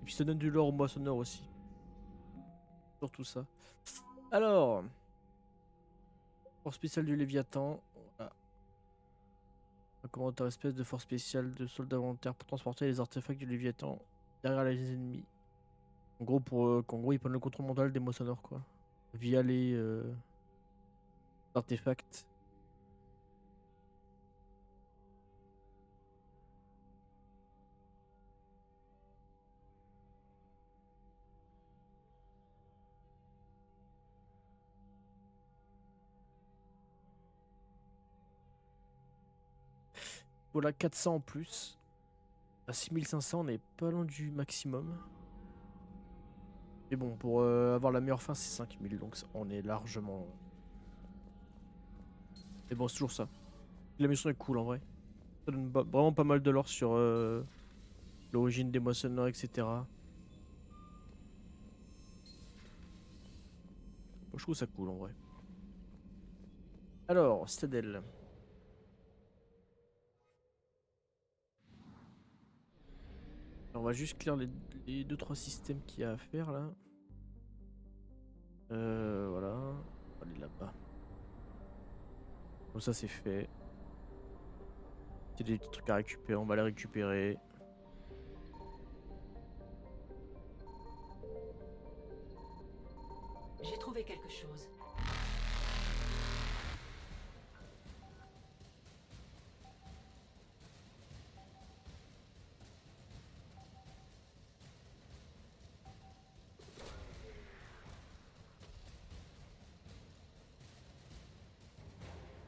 puis ça donne du lore au moissonneur aussi. Surtout ça. Alors, force spéciale du Léviathan. Voilà. Un commandeur espèce de force spéciale de soldats volontaires pour transporter les artefacts du Léviathan derrière les ennemis. En gros, qu'en gros, ils prennent le contrôle mental des moissonneurs, quoi. Via les artefacts. Voilà, 400 en plus. À 6500, on n'est pas loin du maximum. Mais bon, pour avoir la meilleure fin, c'est 5000, donc on est largement... Mais bon, c'est toujours ça. La mission est cool, en vrai. Ça donne vraiment pas mal de lore sur l'origine des moissonneurs, etc. Moi, je trouve ça cool, en vrai. Alors, Citadel. On va juste clear les 2-3 systèmes qu'il y a à faire, là. Voilà. On va aller là-bas. Comme ça, c'est fait. Il y a des petits trucs à récupérer, on va les récupérer. J'ai trouvé quelque chose.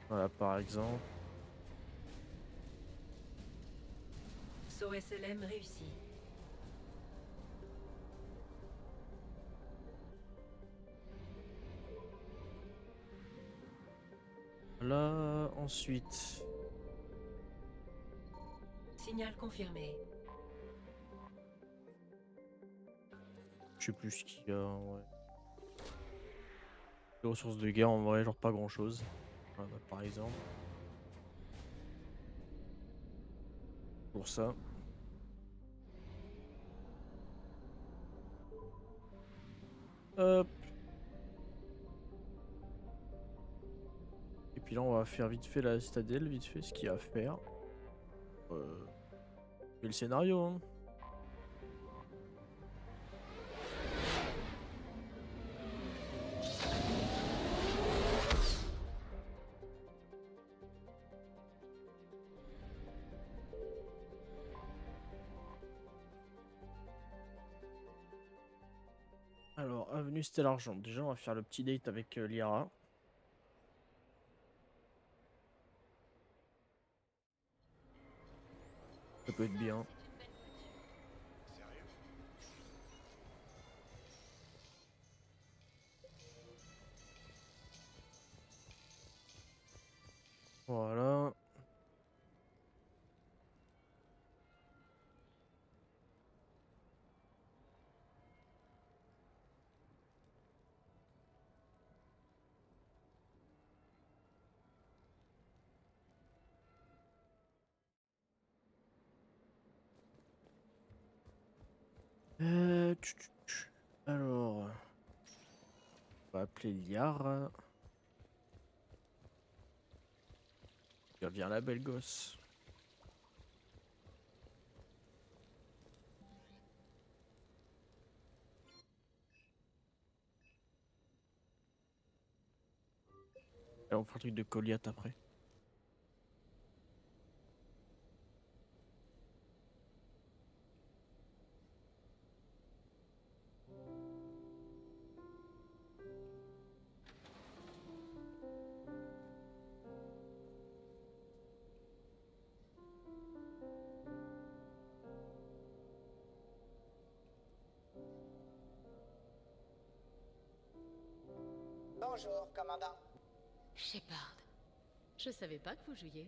Voilà, par exemple. Saut SLM réussi. Là, ensuite. Signal confirmé. Je sais plus ce qu'il y a, ouais. Les ressources de guerre, en vrai, genre pas grand-chose. Voilà, par exemple. Pour ça. Hop. Et puis là, on va faire vite fait la citadelle, vite fait ce qu'il y a à faire. Et le scénario, hein. Alors, avenue Stella Argent. Déjà, on va faire le petit date avec Liara. Ça peut être bien. Voilà. Alors, on va appeler Liara. Viens la belle gosse. Et on fera le truc de Goliath après. Bonjour, commandant. Shepard, je savais pas que vous jouiez.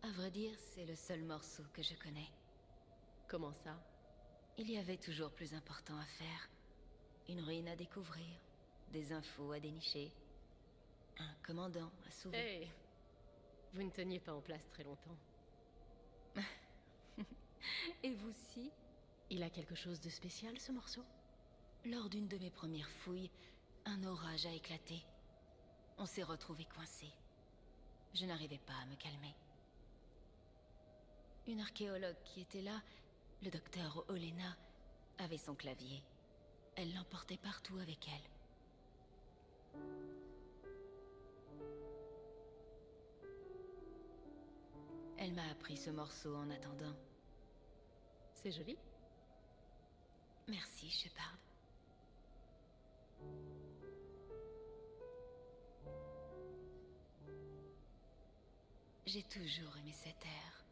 À vrai dire, c'est le seul morceau que je connais. Comment ça? Il y avait toujours plus important à faire. Une ruine à découvrir, des infos à dénicher, un commandant à sauver. Hey, vous ne teniez pas en place très longtemps. Et vous si? Il a quelque chose de spécial, ce morceau? Lors d'une de mes premières fouilles, un orage a éclaté. On s'est retrouvés coincés. Je n'arrivais pas à me calmer. Une archéologue qui était là, le docteur Olena, avait son clavier. Elle l'emportait partout avec elle. Elle m'a appris ce morceau en attendant. C'est joli. Merci, Shepard. J'ai toujours aimé cette air.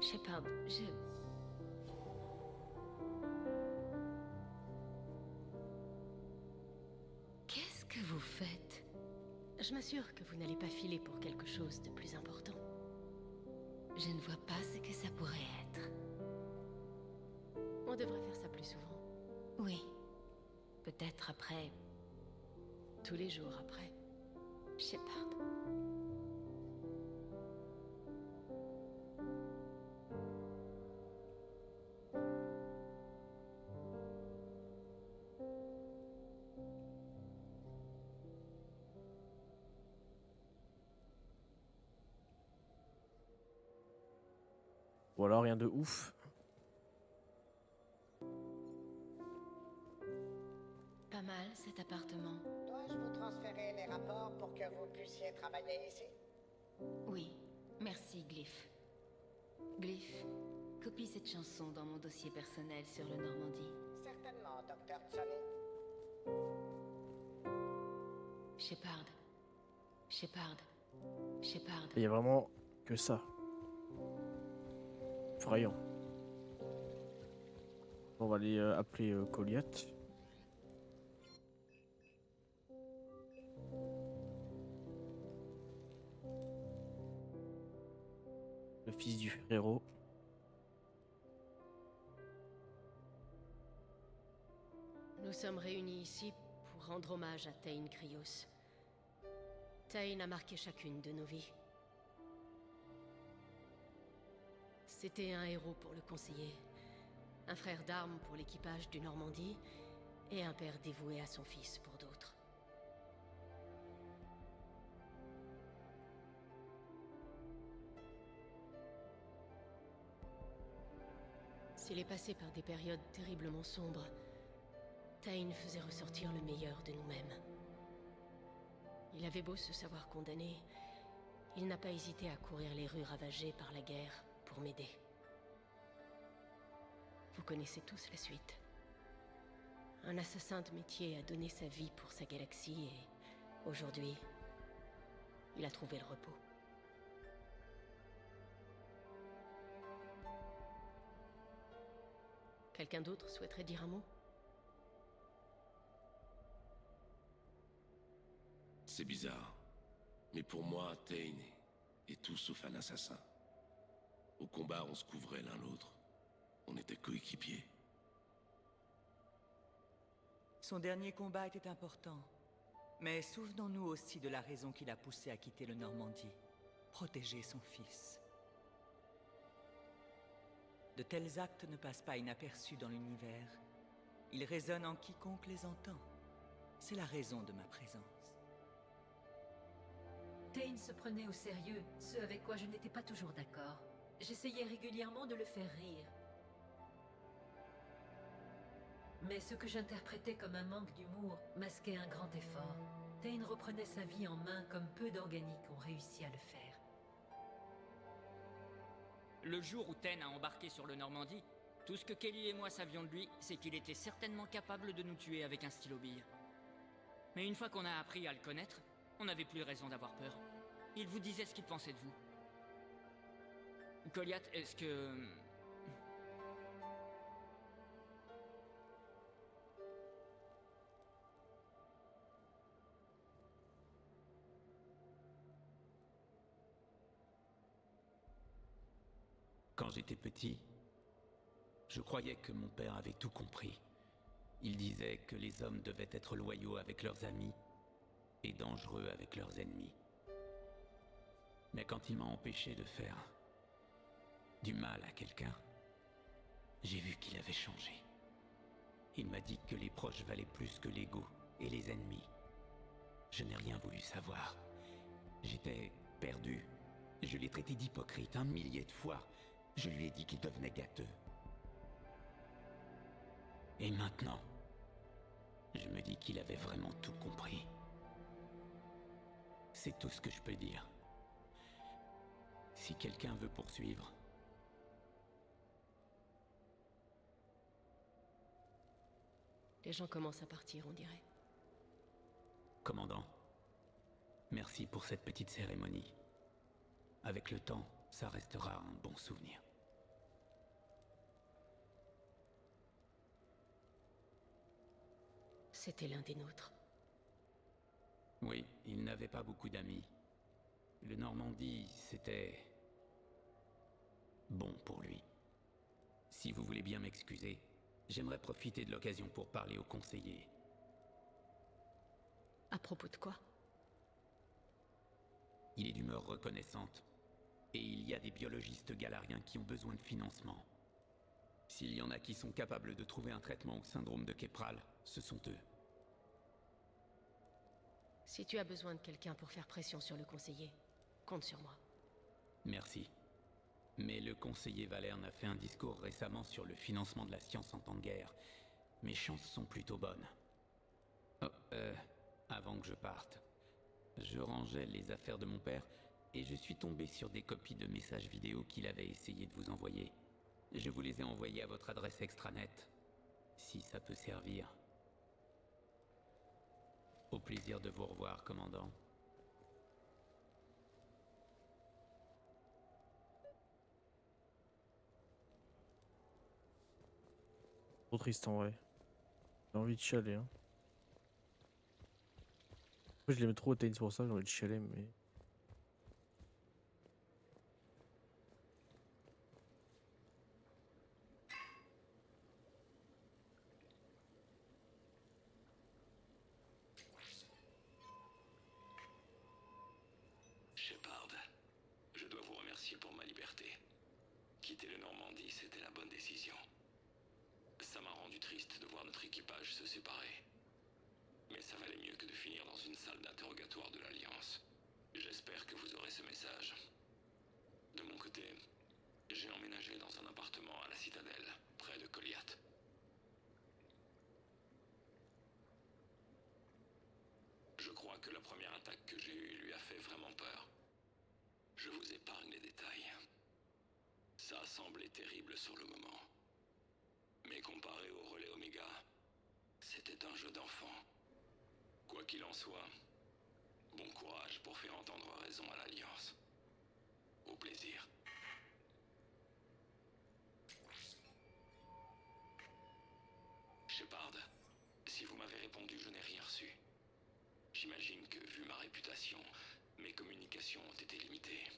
Shepard, Qu'est-ce que vous faites? Je m'assure que vous n'allez pas filer pour quelque chose de plus important. Je ne vois pas ce que ça pourrait être. On devrait faire ça plus souvent. Oui. Peut-être après. Tous les jours après. Shepard. Ou alors rien de ouf. Pas mal cet appartement. Dois-je vous transférer les rapports pour que vous puissiez travailler ici? Oui, merci Glyph. Glyph, copie cette chanson dans mon dossier personnel sur le Normandie. Certainement, Dr. Tsunny. Shepard. Shepard. Shepard. Il y a vraiment que ça. Effrayant. On va aller appeler Goliath. Le fils du frérot. Nous sommes réunis ici pour rendre hommage à Tain Kryos. Tain a marqué chacune de nos vies. C'était un héros pour le conseiller, un frère d'armes pour l'équipage du Normandie, et un père dévoué à son fils pour d'autres. S'il est passé par des périodes terriblement sombres, Tain faisait ressortir le meilleur de nous-mêmes. Il avait beau se savoir condamné, il n'a pas hésité à courir les rues ravagées par la guerre pour m'aider. Vous connaissez tous la suite. Un assassin de métier a donné sa vie pour sa galaxie et, aujourd'hui, il a trouvé le repos. Quelqu'un d'autre souhaiterait dire un mot? C'est bizarre, mais pour moi, Tain est tout sauf un assassin. Au combat, on se couvrait l'un l'autre. On était coéquipiers. Son dernier combat était important. Mais souvenons-nous aussi de la raison qui l'a poussé à quitter le Normandie. Protéger son fils. De tels actes ne passent pas inaperçus dans l'univers. Ils résonnent en quiconque les entend. C'est la raison de ma présence. Tain se prenait au sérieux, ce avec quoi je n'étais pas toujours d'accord. J'essayais régulièrement de le faire rire. Mais ce que j'interprétais comme un manque d'humour masquait un grand effort. Tain reprenait sa vie en main comme peu d'organiques ont réussi à le faire. Le jour où Tain a embarqué sur le Normandie, tout ce que Kelly et moi savions de lui, c'est qu'il était certainement capable de nous tuer avec un stylo bille. Mais une fois qu'on a appris à le connaître, on n'avait plus raison d'avoir peur. Il vous disait ce qu'il pensait de vous. Goliath, est-ce que... Quand j'étais petit, je croyais que mon père avait tout compris. Il disait que les hommes devaient être loyaux avec leurs amis et dangereux avec leurs ennemis. Mais quand il m'a empêché de faire du mal à quelqu'un, j'ai vu qu'il avait changé. Il m'a dit que les proches valaient plus que l'ego et les ennemis. Je n'ai rien voulu savoir. J'étais perdu. Je l'ai traité d'hypocrite 1 millier de fois. Je lui ai dit qu'il devenait gâteux. Et maintenant, je me dis qu'il avait vraiment tout compris. C'est tout ce que je peux dire. Si quelqu'un veut poursuivre... Les gens commencent à partir, on dirait. Commandant, merci pour cette petite cérémonie. Avec le temps, ça restera un bon souvenir. C'était l'un des nôtres. Oui, il n'avait pas beaucoup d'amis. Le Normandie, c'était... bon pour lui. Si vous voulez bien m'excuser, j'aimerais profiter de l'occasion pour parler au conseiller. À propos de quoi? Il est d'humeur reconnaissante. Et il y a des biologistes galariens qui ont besoin de financement. S'il y en a qui sont capables de trouver un traitement au syndrome de Kepral, ce sont eux. Si tu as besoin de quelqu'un pour faire pression sur le conseiller, compte sur moi. Merci. Mais le conseiller Valerne a fait un discours récemment sur le financement de la science en temps de guerre. Mes chances sont plutôt bonnes. Oh, avant que je parte, je rangeais les affaires de mon père et je suis tombé sur des copies de messages vidéo qu'il avait essayé de vous envoyer. Je vous les ai envoyés à votre adresse extranet, si ça peut servir. Au plaisir de vous revoir, commandant. Trop triste en vrai. J'ai envie de chialer. Hein. Moi, je l'aimais trop, Tain, c'est pour ça j'ai envie de chialer, mais. Shepard, je dois vous remercier pour ma liberté. Quitter le Normandie, c'était la bonne décision. Ça m'a rendu triste de voir notre équipage se séparer. Mais ça valait mieux que de finir dans une salle d'interrogatoire de l'Alliance. J'espère que vous aurez ce message. De mon côté, j'ai emménagé dans un appartement à la Citadelle, près de Goliath. Je crois que la première attaque que j'ai eue lui a fait vraiment peur. Je vous épargne les détails. Ça a semblé terrible sur le moment. Mais comparé au relais Oméga, c'était un jeu d'enfant. Quoi qu'il en soit, bon courage pour faire entendre raison à l'Alliance. Au plaisir. Shepard, si vous m'avez répondu, je n'ai rien reçu. J'imagine que, vu ma réputation, mes communications ont été limitées.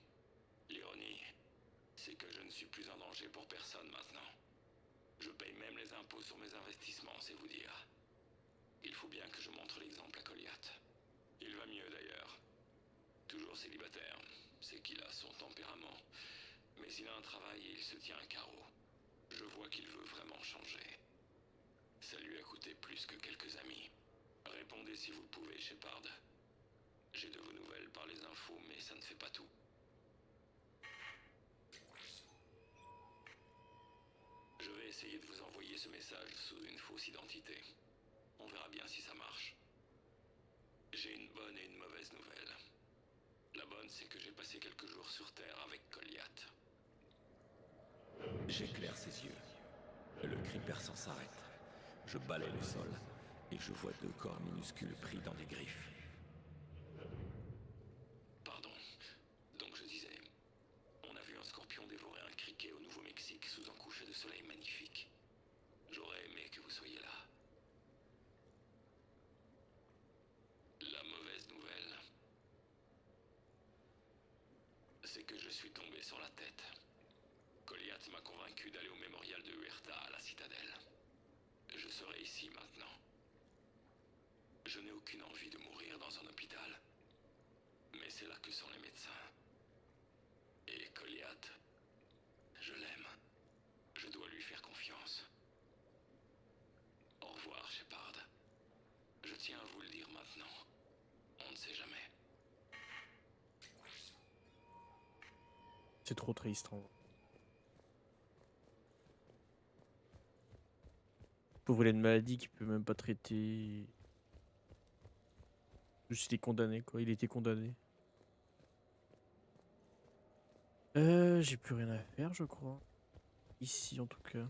L'ironie, c'est que je ne suis plus un danger pour personne maintenant. Je paye même les impôts sur mes investissements, c'est vous dire. Il faut bien que je montre l'exemple à Goliath. Il va mieux d'ailleurs. Toujours célibataire, c'est qu'il a son tempérament. Mais il a un travail et il se tient à carreau. Je vois qu'il veut vraiment changer. Ça lui a coûté plus que quelques amis. Répondez si vous le pouvez, Shepard. J'ai de vos nouvelles par les infos, mais ça ne fait pas tout. Je vais essayer de vous envoyer ce message sous une fausse identité. On verra bien si ça marche. J'ai une bonne et une mauvaise nouvelle. La bonne, c'est que j'ai passé quelques jours sur Terre avec Goliath. J'éclaire ses yeux. Le cri perçant s'arrête. Je balaie le sol et je vois 2 corps minuscules pris dans des griffes. Pardon. Donc je disais, on a vu un scorpion dévorer un criquet au Nouveau-Mexique sous un coucher de soleil magnifique. J'aurais aimé que vous soyez là. La mauvaise nouvelle, c'est que je suis tombé sur la tête. Goliath m'a convaincu d'aller au mémorial de Huerta à la Citadelle. je serai ici maintenant. Je n'ai aucune envie de mourir dans un hôpital. Mais c'est là que sont les médecins. Et Goliath, je l'aime. Je dois lui faire confiance. Au revoir, Shepard. Je tiens à vous le dire maintenant. On ne sait jamais. C'est trop triste. Pauvre, il a une maladie qu'il peut même pas traiter. Juste il est condamné quoi, il était condamné. J'ai plus rien à faire je crois. Ici en tout cas.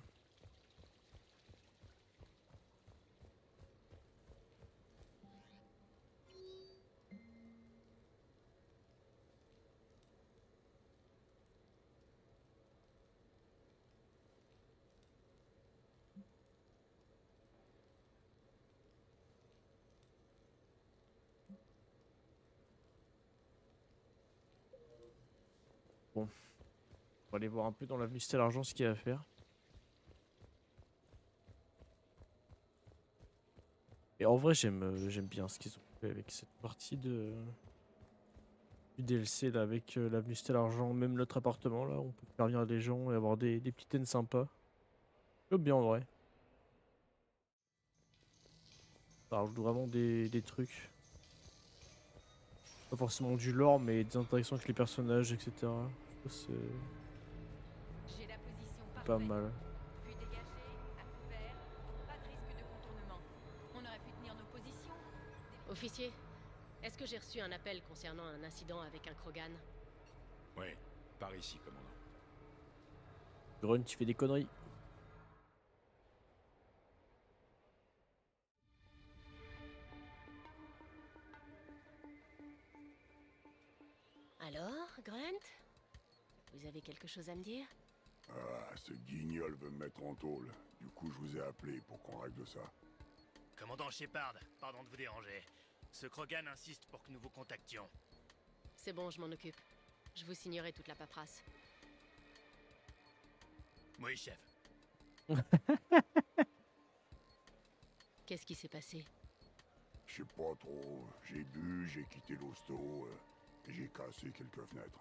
Bon. On va aller voir un peu dans l'avenue Stella Argent ce qu'il y a à faire. Et en vrai j'aime bien ce qu'ils ont fait avec cette partie de du DLC là avec l'avenue Stella Argent, même notre appartement là, on peut faire venir des gens et avoir des petites scènes sympas. J'aime bien en vrai. Ça rajoute vraiment des trucs. Pas forcément du lore mais des interactions avec les personnages etc. Je trouve que c'est J'ai la position pas parfaite. mal. Vue dégagée, à couvert, pas de risque de contournement. On aurait pu tenir nos positions. Officier, est-ce que j'ai reçu un appel concernant un incident avec un Krogan? Ouais, par ici, commandant. Grunt tu fais des conneries. Alors, Grunt? Vous avez quelque chose à me dire? Ah, ce guignol veut me mettre en tôle. Du coup, je vous ai appelé pour qu'on règle ça. Commandant Shepard, pardon de vous déranger. Ce Krogan insiste pour que nous vous contactions. C'est bon, je m'en occupe. Je vous signerai toute la paperasse. Oui, chef. Qu'est-ce qui s'est passé? Je sais pas trop. J'ai bu, j'ai quitté l'hosto, et j'ai cassé quelques fenêtres.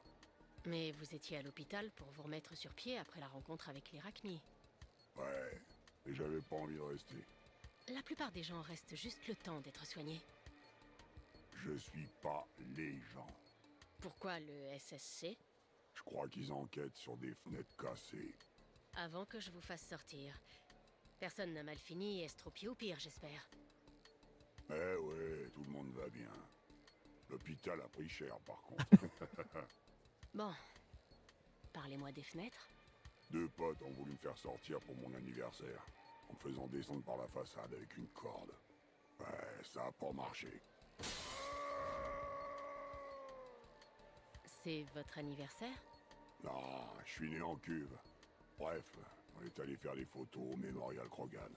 Mais vous étiez à l'hôpital pour vous remettre sur pied après la rencontre avec l'Irakni. Ouais, et j'avais pas envie de rester. La plupart des gens restent juste le temps d'être soignés. Je suis pas les gens. Pourquoi le SSC? Je crois qu'ils enquêtent sur des fenêtres cassées. Avant que je vous fasse sortir. Personne n'a mal fini et estropié au pire, j'espère. Eh ouais, tout le monde va bien. L'hôpital a pris cher, par contre. Bon. Parlez-moi des fenêtres. 2 potes ont voulu me faire sortir pour mon anniversaire, en me faisant descendre par la façade avec une corde. Ouais, ça a pas marché. C'est votre anniversaire? Non, je suis né en cuve. Bref, on est allé faire des photos au Mémorial Krogan.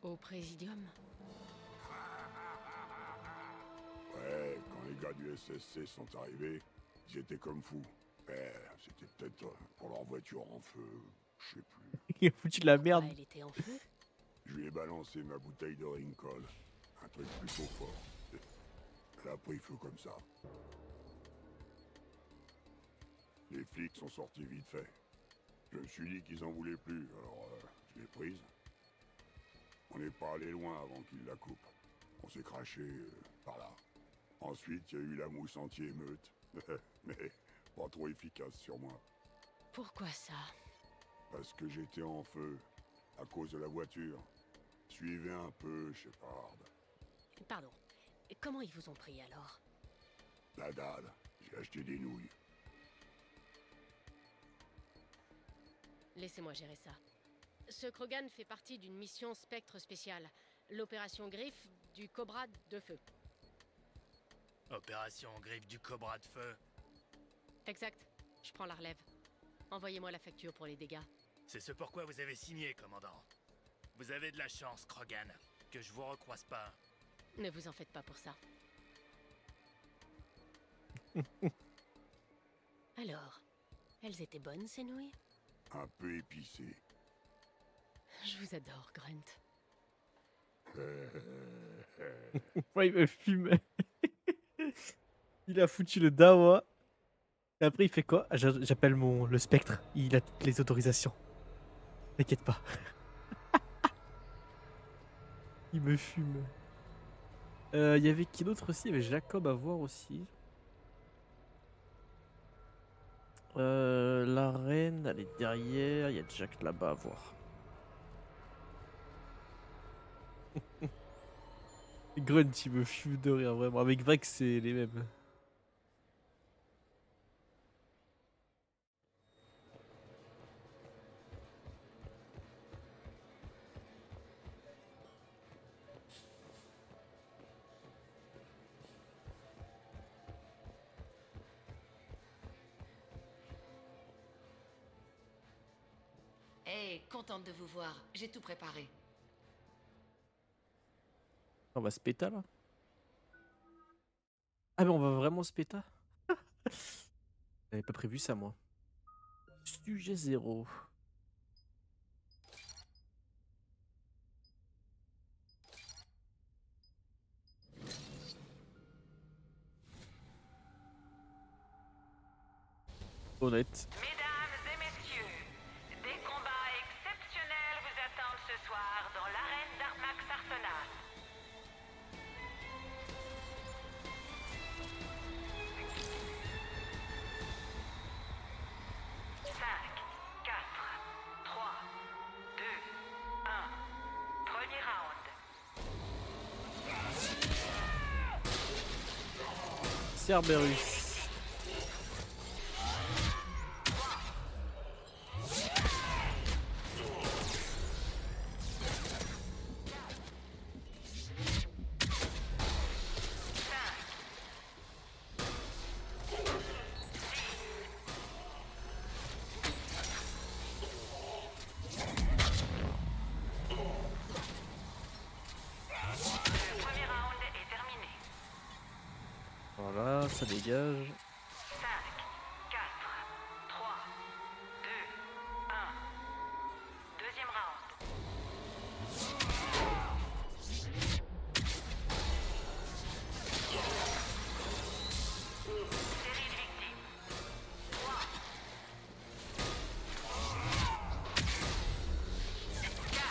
Au Présidium? Ouais, quand les gars du SSC sont arrivés, ils étaient comme fous. C'était peut-être pour leur voiture en feu, je sais plus. Il a foutu de la merde. Elle était en feu? Je lui ai balancé ma bouteille de Rincol. Un truc plutôt fort. Elle a pris feu comme ça. Les flics sont sortis vite fait. Je me suis dit qu'ils en voulaient plus, alors je l'ai prise. On n'est pas allé loin avant qu'ils la coupent. On s'est craché par là. Ensuite, il y a eu la mousse anti-émeute. Mais pas trop efficace sur moi. Pourquoi ça? Parce que j'étais en feu. À cause de la voiture. Suivez un peu, Shepard. Pardon. Comment ils vous ont pris alors? La dalle. J'ai acheté des nouilles. Laissez-moi gérer ça. Ce Krogan fait partie d'une mission Spectre spéciale. L'opération Griffe du Cobra de Feu. Opération Griffe du Cobra de Feu. Exact. Je prends la relève. Envoyez-moi la facture pour les dégâts. C'est ce pourquoi vous avez signé, commandant. Vous avez de la chance, Krogan, que je vous recroise pas. Ne vous en faites pas pour ça. Alors, elles étaient bonnes ces nouilles? Un peu épicées. Je vous adore, Grunt. Ouais, il me fume. Il a foutu le dawa. Et après, il fait quoi? J'appelle le spectre. Il a toutes les autorisations. T'inquiète pas. Il me fume. Il y avait qui d'autre aussi? Il y avait Jacob à voir aussi. La reine, elle est derrière. Il y a Jack là-bas à voir. Grunt, il me fume de rire, vraiment. Avec Vex, c'est les mêmes. Hey, contente de vous voir. J'ai tout préparé. On va se péta là? Ah, mais on va vraiment se péta? J'avais pas prévu ça, moi. Sujet 0. Honnête. Mesdames et messieurs, des combats exceptionnels vous attendent ce soir dans l'arène d'Armax Arsenal. Cinq, 4, 3, 2, 1. Premier round. Cerberus. Le premier round est terminé. Voilà, ça dégage. 5, 4, 3, 2, 1. Deuxième round. Série de victimes. 3, 4.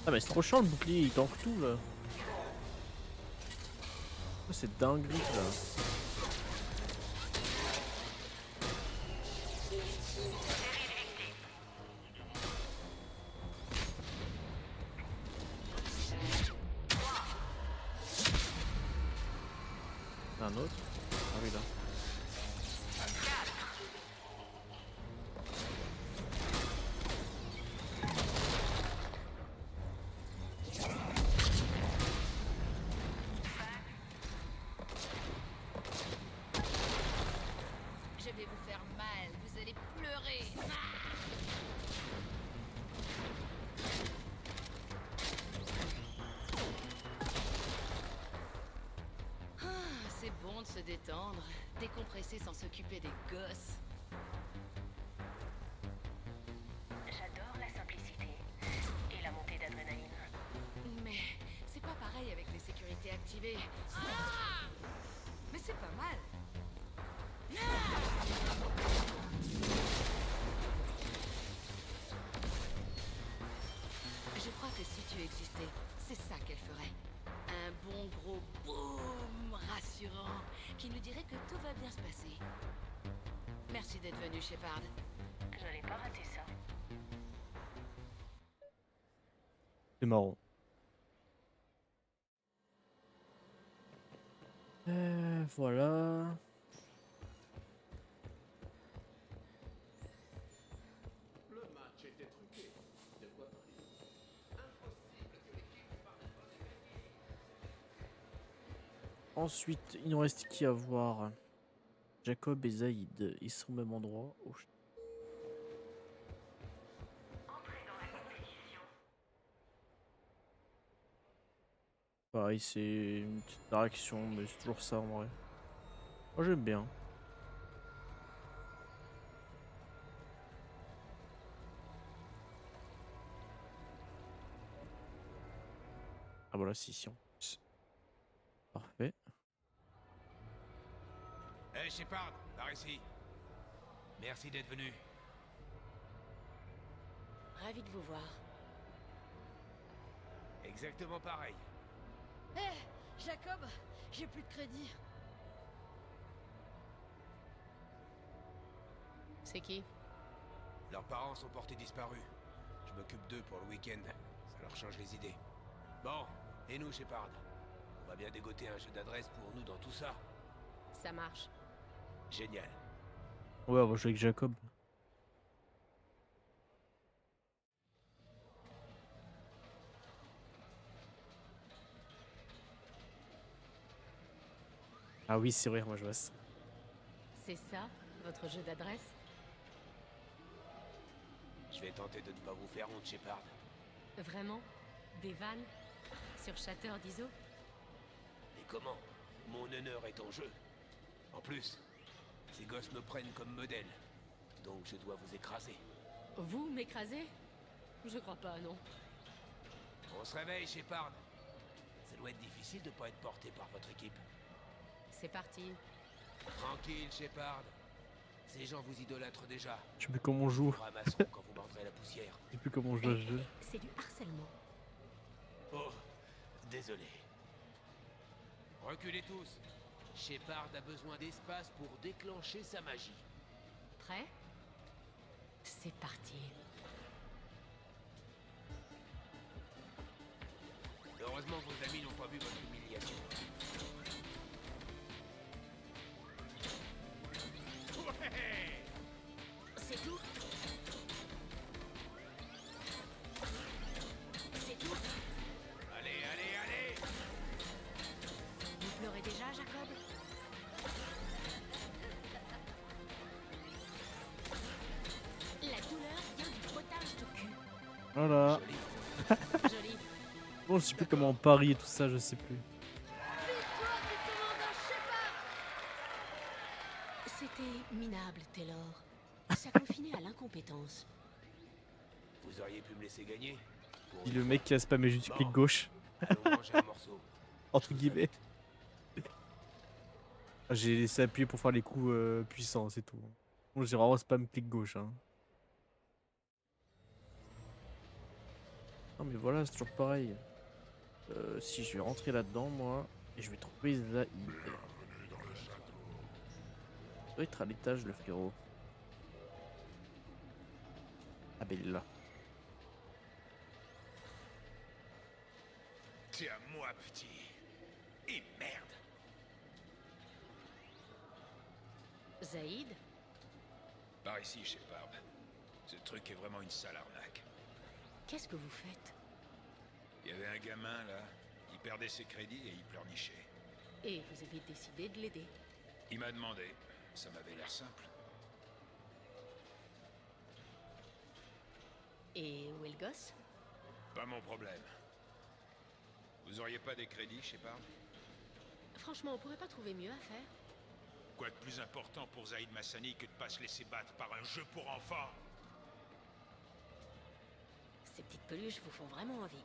Ah, mais c'est trop chiant le bouclier, il tank tout là. Oh, c'est dinguerie là. Un autre? Ah oui là. Je vais vous faire mal, vous allez pleurer. Ah, c'est bon de se détendre, décompresser sans s'occuper des gosses. J'adore la simplicité et la montée d'adrénaline. Mais c'est pas pareil avec les sécurités activées. Ah, mais c'est pas mal. Je crois que si tu existais, c'est ça qu'elle ferait. Un bon gros boom rassurant qui nous dirait que tout va bien se passer. Merci d'être venu, Shepard. Je n'ai pas raté ça. C'est marrant. Voilà. Le match était truqué. De quoi parler? Impossible que l'équipe parle pas de gagner. Ensuite, il nous reste qui à voir? Jacob et Zaïd. Ils sont au même endroit. Oh, pareil, c'est une petite réaction, mais c'est toujours ça en vrai. Moi j'aime bien. Ah voilà, si en plus. Parfait. Hey Shepard, par ici. Merci d'être venu. Ravi de vous voir. Exactement pareil. Hé, Jacob, j'ai plus de crédit. C'est qui? Leurs parents sont portés disparus. Je m'occupe d'eux pour le week-end. Ça leur change les idées. Bon, et nous, Shepard? On va bien dégoter un jeu d'adresse pour nous dans tout ça. Ça marche. Génial. Ouais, on va jouer avec Jacob. Ah oui, c'est vrai, moi je vois ça. C'est ça, votre jeu d'adresse? Je vais tenter de ne pas vous faire honte, Shepard. Vraiment? Des vannes? Sur Shatter d'ISO? Et comment? Mon honneur est en jeu. En plus, ces gosses me prennent comme modèle. Donc je dois vous écraser. Vous m'écrasez? Je crois pas, non. On se réveille, Shepard. Ça doit être difficile de pas être porté par votre équipe. C'est parti. Tranquille, Shepard. Ces gens vous idolâtrent déjà. Je sais plus comment on joue. Ils vous ramasseront quand vous mordrez la poussière. Je sais plus comment on joue à ce jeu. C'est du harcèlement. Oh, désolé. Reculez tous. Shepard a besoin d'espace pour déclencher sa magie. Prêt? C'est parti. Heureusement que vos amis n'ont pas vu votre humiliation. Ouais! C'est tout? C'est tout? Allez, allez, allez! Vous pleurez déjà, Jacob? La douleur vient du frottage de cul. Voilà. Joli. Bon, je sais plus comment on parie et tout ça, je sais plus. Victoire du commandant Shepard! C'était minable, Taylor. Ça confinait à l'incompétence. Vous auriez pu me laisser gagner. Pour Puis une le fois. mec qui a spammé juste du clic Bon. gauche. Allons manger un morceau. Entre guillemets. J'ai laissé appuyer pour faire les coups puissants, c'est tout. Bon, j'ai vraiment spam clic gauche. Hein. Non mais voilà, c'est toujours pareil. Si je vais rentrer là-dedans, moi, et je vais trouver Zaïd. Il doit être à l'étage, le frérot. Ah ben il est là. Tiens, moi, petit. Et merde. Zaïd? Par ici, Shepard. Ce truc est vraiment une sale arnaque. Qu'est-ce que vous faites? Il y avait un gamin, là. Il perdait ses crédits et il pleurnichait. Et vous avez décidé de l'aider. Il m'a demandé. Ça m'avait l'air simple. Et où est le gosse? Pas mon problème. Vous auriez pas des crédits, Shepard? Franchement, on pourrait pas trouver mieux à faire. Quoi de plus important pour Zaïd Massani que de pas se laisser battre par un jeu pour enfants? Ces petites peluches vous font vraiment envie.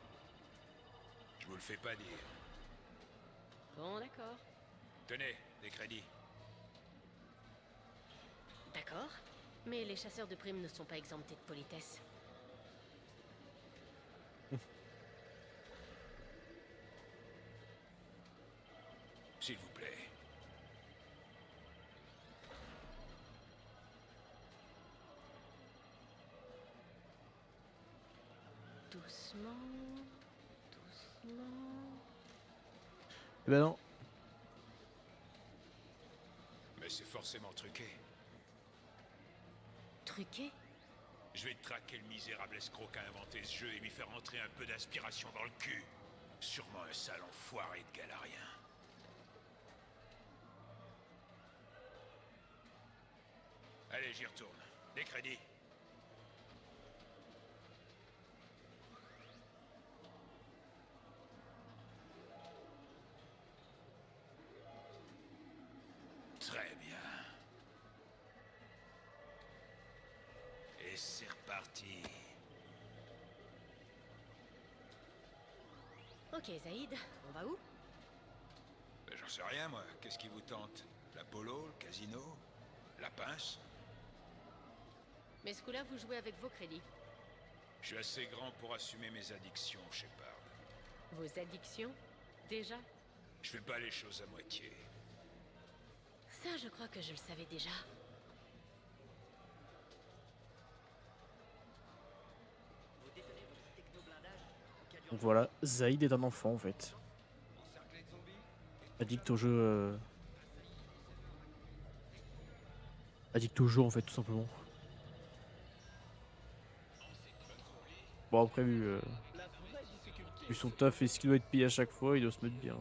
Je vous le fais pas dire. Bon, d'accord. Tenez, des crédits. D'accord. Mais les chasseurs de primes ne sont pas exemptés de politesse. S'il vous plaît. Doucement. Doucement. Eh ben non. Mais c'est forcément truqué. Truqué? Je vais traquer le misérable escroc qui a inventé ce jeu et lui faire entrer un peu d'inspiration dans le cul. Sûrement un sale enfoiré de galarien. Allez, j'y retourne. Des crédits. parti. Ok, Zaïd, on va où? Ben, j'en sais rien, moi. Qu'est-ce qui vous tente? L'Apollo, le casino? La pince? Mais ce coup-là, vous jouez avec vos crédits. Je suis assez grand pour assumer mes addictions, Shepard. Vos addictions? Déjà? Je fais pas les choses à moitié. Ça, je crois que je le savais déjà. Donc voilà, Zaïd est un enfant en fait. Addict au jeu. Addict au jeu en fait, tout simplement. Bon, après, vu son taf et ce qu'il doit être payé à chaque fois, il doit se mettre bien.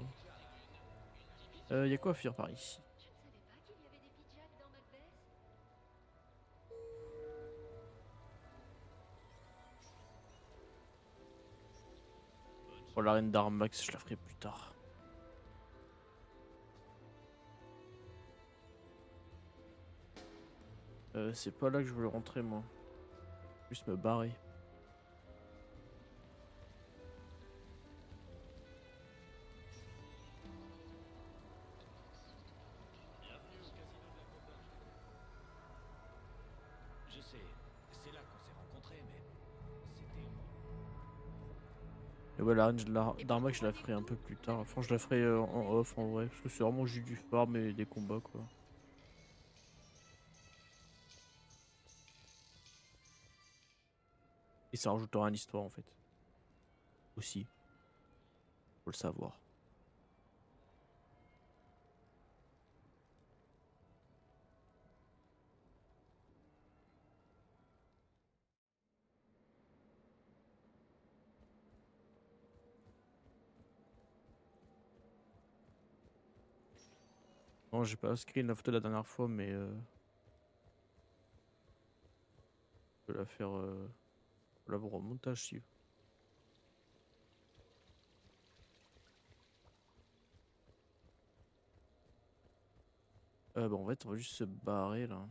Y a quoi à faire par ici? Oh, l'arène d'Armax, je la ferai plus tard. C'est pas là que je voulais rentrer, moi. Juste me barrer. Je sais, c'est là qu'on s'est rencontrés, mais c'était... Et ouais, l'arène d'Armax, je la ferai un peu plus tard. Enfin, je la ferai en off en vrai. Parce que c'est vraiment juste du farm et des combats, quoi. Et ça rajoutera à l'histoire en fait. Aussi. Faut le savoir. Non, j'ai pas screen la photo la dernière fois, mais je peux la faire. La voir au montage si. Bah en fait, on va juste se barrer là.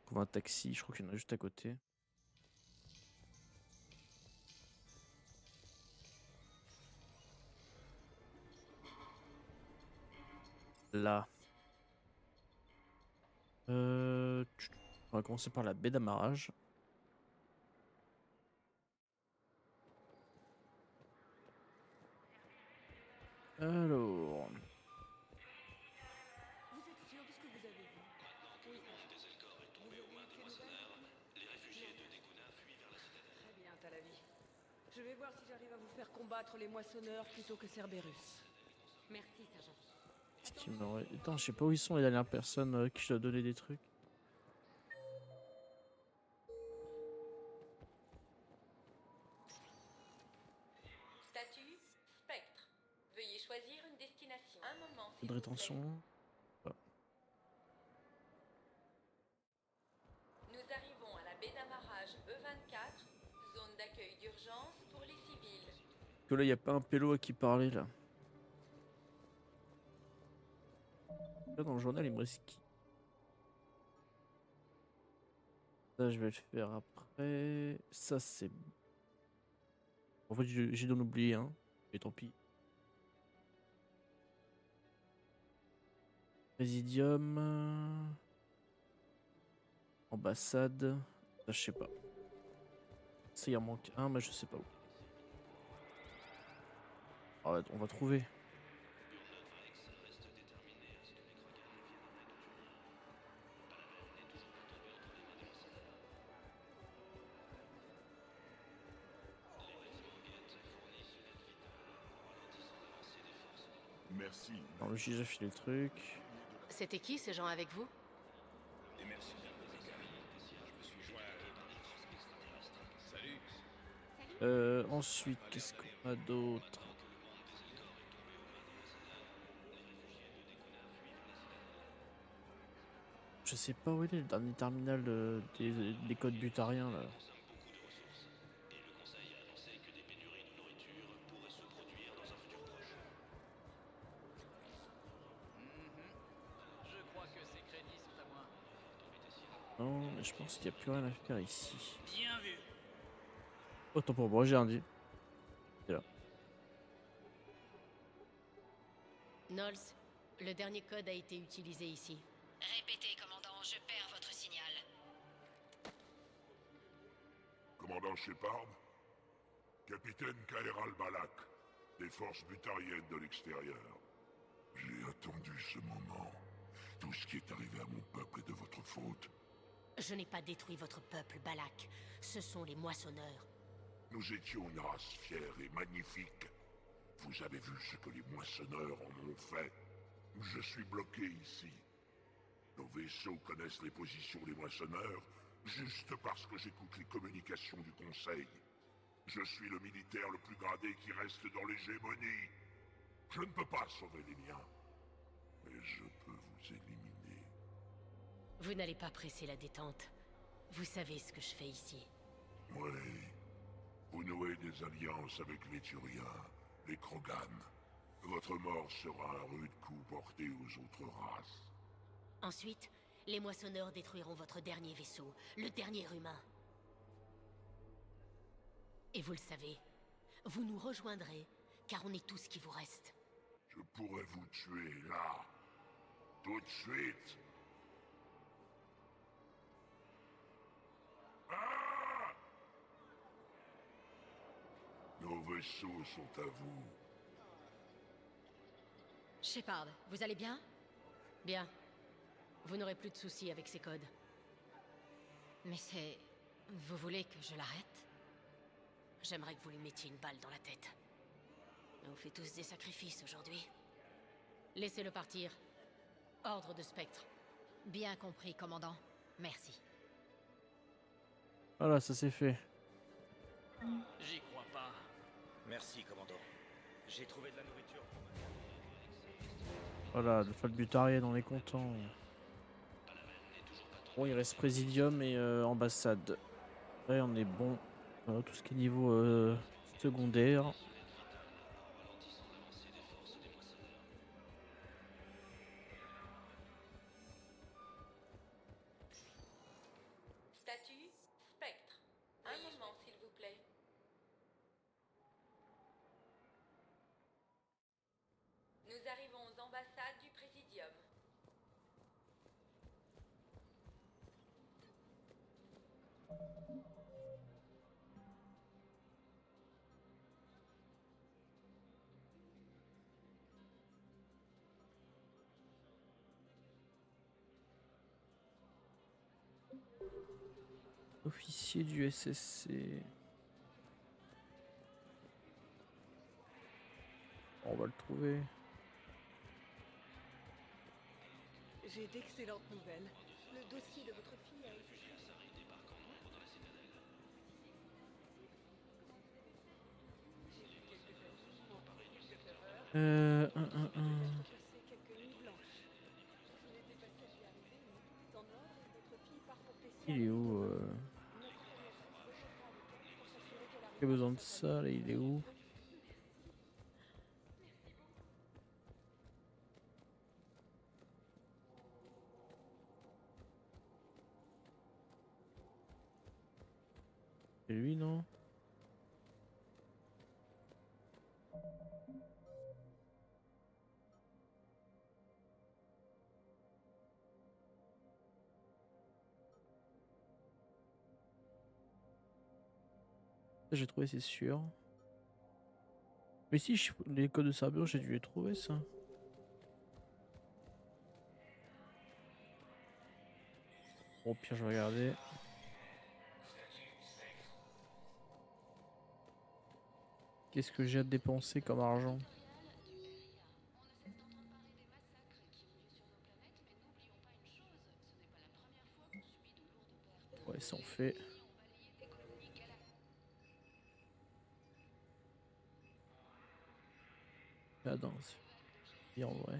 Trouve un taxi, je crois qu'il y en a juste à côté. Là. On va commencer par la baie d'amarrage. Alors. Vous êtes sûr de ce que vous avez vu? Oui, Dezelkor est tombé aux mains des moissonneurs. Les réfugiés de Dekuna fuient vers la citadelle. très bien, Talavi. Je vais voir si j'arrive à vous faire combattre les moissonneurs plutôt que Cerberus. Merci, sergent. Qu'est-ce qu'il m'aurait. Attends, je sais pas où ils sont les dernières personnes à qui je dois donner des trucs. Statut Spectre. Veuillez choisir une destination. Un moment, Peu s'il de vous plaît. rétention. Ah. Nous arrivons à la baie d'amarrage E24, zone d'accueil d'urgence pour les civils. Que là, y a pas un pélo à qui parler là. Là, dans le journal, il me reste qui? Ça, je vais le faire après. Ça, c'est. En fait, j'ai dû en oublier un. Mais tant pis. Présidium. Ambassade. Ça, je sais pas. Ça, il en manque un, mais je sais pas où. Ah, on va trouver. Merci. Alors, j'ai déjà filé le truc. C'était qui ces gens avec vous? Des mercenaires de Vega. Je me suis joint à eux. Salut. Ensuite, qu'est-ce qu'on a d'autre? Je sais pas où il est le dernier terminal des codes butariens là. Non, mais je pense qu'il n'y a plus rien à faire ici. Bien vu. Autant pour moi, j'ai rien dit. C'est là. Knowles, le dernier code a été utilisé ici. Répétez, commandant, je perds votre signal. Commandant Shepard, capitaine Kaeral Balak, des forces butariennes de l'extérieur. J'ai attendu ce moment. Tout ce qui est arrivé à mon peuple est de votre faute. Je n'ai pas détruit votre peuple, Balak. Ce sont les moissonneurs. Nous étions une race fière et magnifique. Vous avez vu ce que les moissonneurs en ont fait. Je suis bloqué ici. Nos vaisseaux connaissent les positions des moissonneurs juste parce que j'écoute les communications du Conseil. Je suis le militaire le plus gradé qui reste dans l'hégémonie. Je ne peux pas sauver les miens, mais je peux vous éliminer. Vous n'allez pas presser la détente. Vous savez ce que je fais ici. Oui. Vous nouez des alliances avec les Turiens, les Krogan. Votre mort sera un rude coup porté aux autres races. Ensuite, les moissonneurs détruiront votre dernier vaisseau, le dernier humain. Et vous le savez, vous nous rejoindrez, car on est tout ce qui vous reste. Je pourrais vous tuer là, tout de suite. Ah! Nos vaisseaux sont à vous. Shepard, vous allez bien? Bien. Vous n'aurez plus de soucis avec ces codes. Mais c'est... Vous voulez que je l'arrête? J'aimerais que vous lui mettiez une balle dans la tête. Mais on fait tous des sacrifices aujourd'hui. Laissez-le partir. Ordre de Spectre. Bien compris, commandant. Merci. Voilà, ça c'est fait. J'y crois pas. Merci, commandant. J'ai trouvé de la nourriture pour ma... Voilà, le Falbutarienne, on est content. Bon, il reste Présidium et ambassade. Après, on est bon. Voilà, tout ce qui est niveau secondaire. Statut Spectre. Un moment, s'il vous plaît. Nous arrivons aux ambassades du Présidium. Officier du SSC. On va le trouver. J'ai d'excellentes nouvelles. Le dossier de votre fille a été... Il est où J'ai besoin de ça, là, il est où? C'est lui, non? J'ai trouvé, c'est sûr. Mais si, les codes de Cerberus, j'ai dû les trouver, ça. Bon, au pire, je vais regarder. Qu'est-ce que j'ai à dépenser comme argent? Ouais, ça en fait. Ah non, c'est en vrai.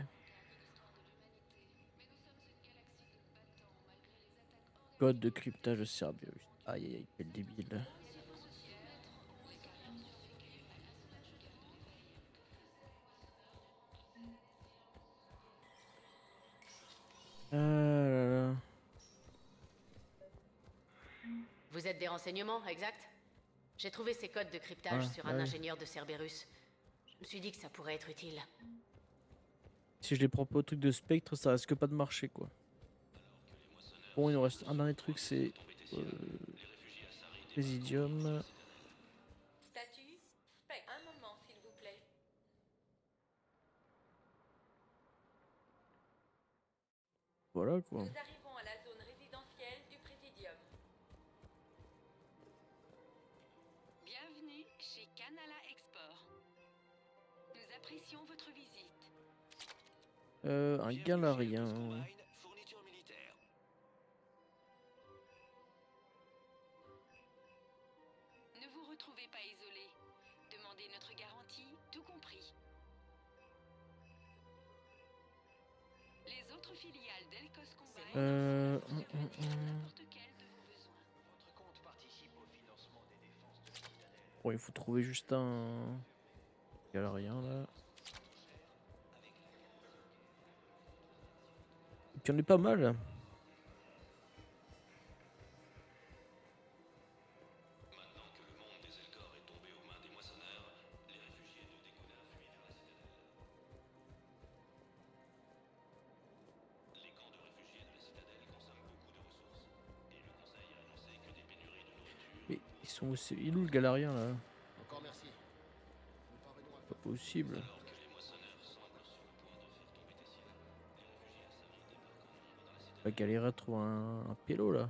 Code de cryptage de Cerberus. Aïe aïe aïe, quel débile. Là, là. Vous êtes des renseignements, exact? J'ai trouvé ces codes de cryptage sur un ingénieur de Cerberus. Je me suis dit que ça pourrait être utile. Si je les prends pas au truc de spectre, ça risque pas de marcher quoi. Bon, il nous reste un dernier truc, c'est Présidium. Statut? Un moment, s'il vous plaît. Voilà quoi. Nous arrivons à la zone résidentielle du Présidium. Bienvenue chez Canala Export. Nous apprécions votre visite. Un galarien. Ne vous retrouvez pas isolé. Demandez notre garantie, tout compris. Les autres filiales d'Elcos Combine n'importe quel de vos besoins. Votre compte participe au financement des défenses de Citadel. Bon, il faut trouver juste un galarien là. Et puis on est pas mal. Mais ils sont aussi. Il est où le galarien là? Encore merci. Pas possible. On va galérer à trouver un pélo là.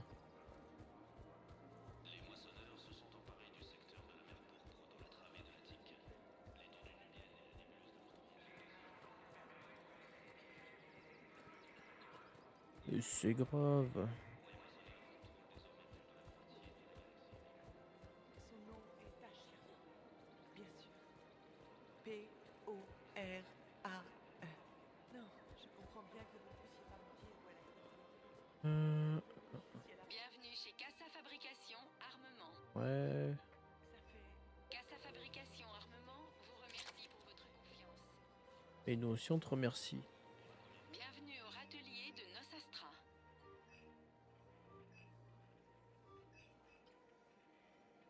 Et c'est grave. Son nom est Ashira. Bien sûr. P-O-R-A-E. Non, je comprends bien que vous ne puissiez pas me dire où elle a été. Bienvenue chez Casa Fabrication Armement. Ouais. Casa Fabrication Armement vous remercie pour votre confiance. Et nous aussi on te remercie. Bienvenue au râtelier de Nosastra.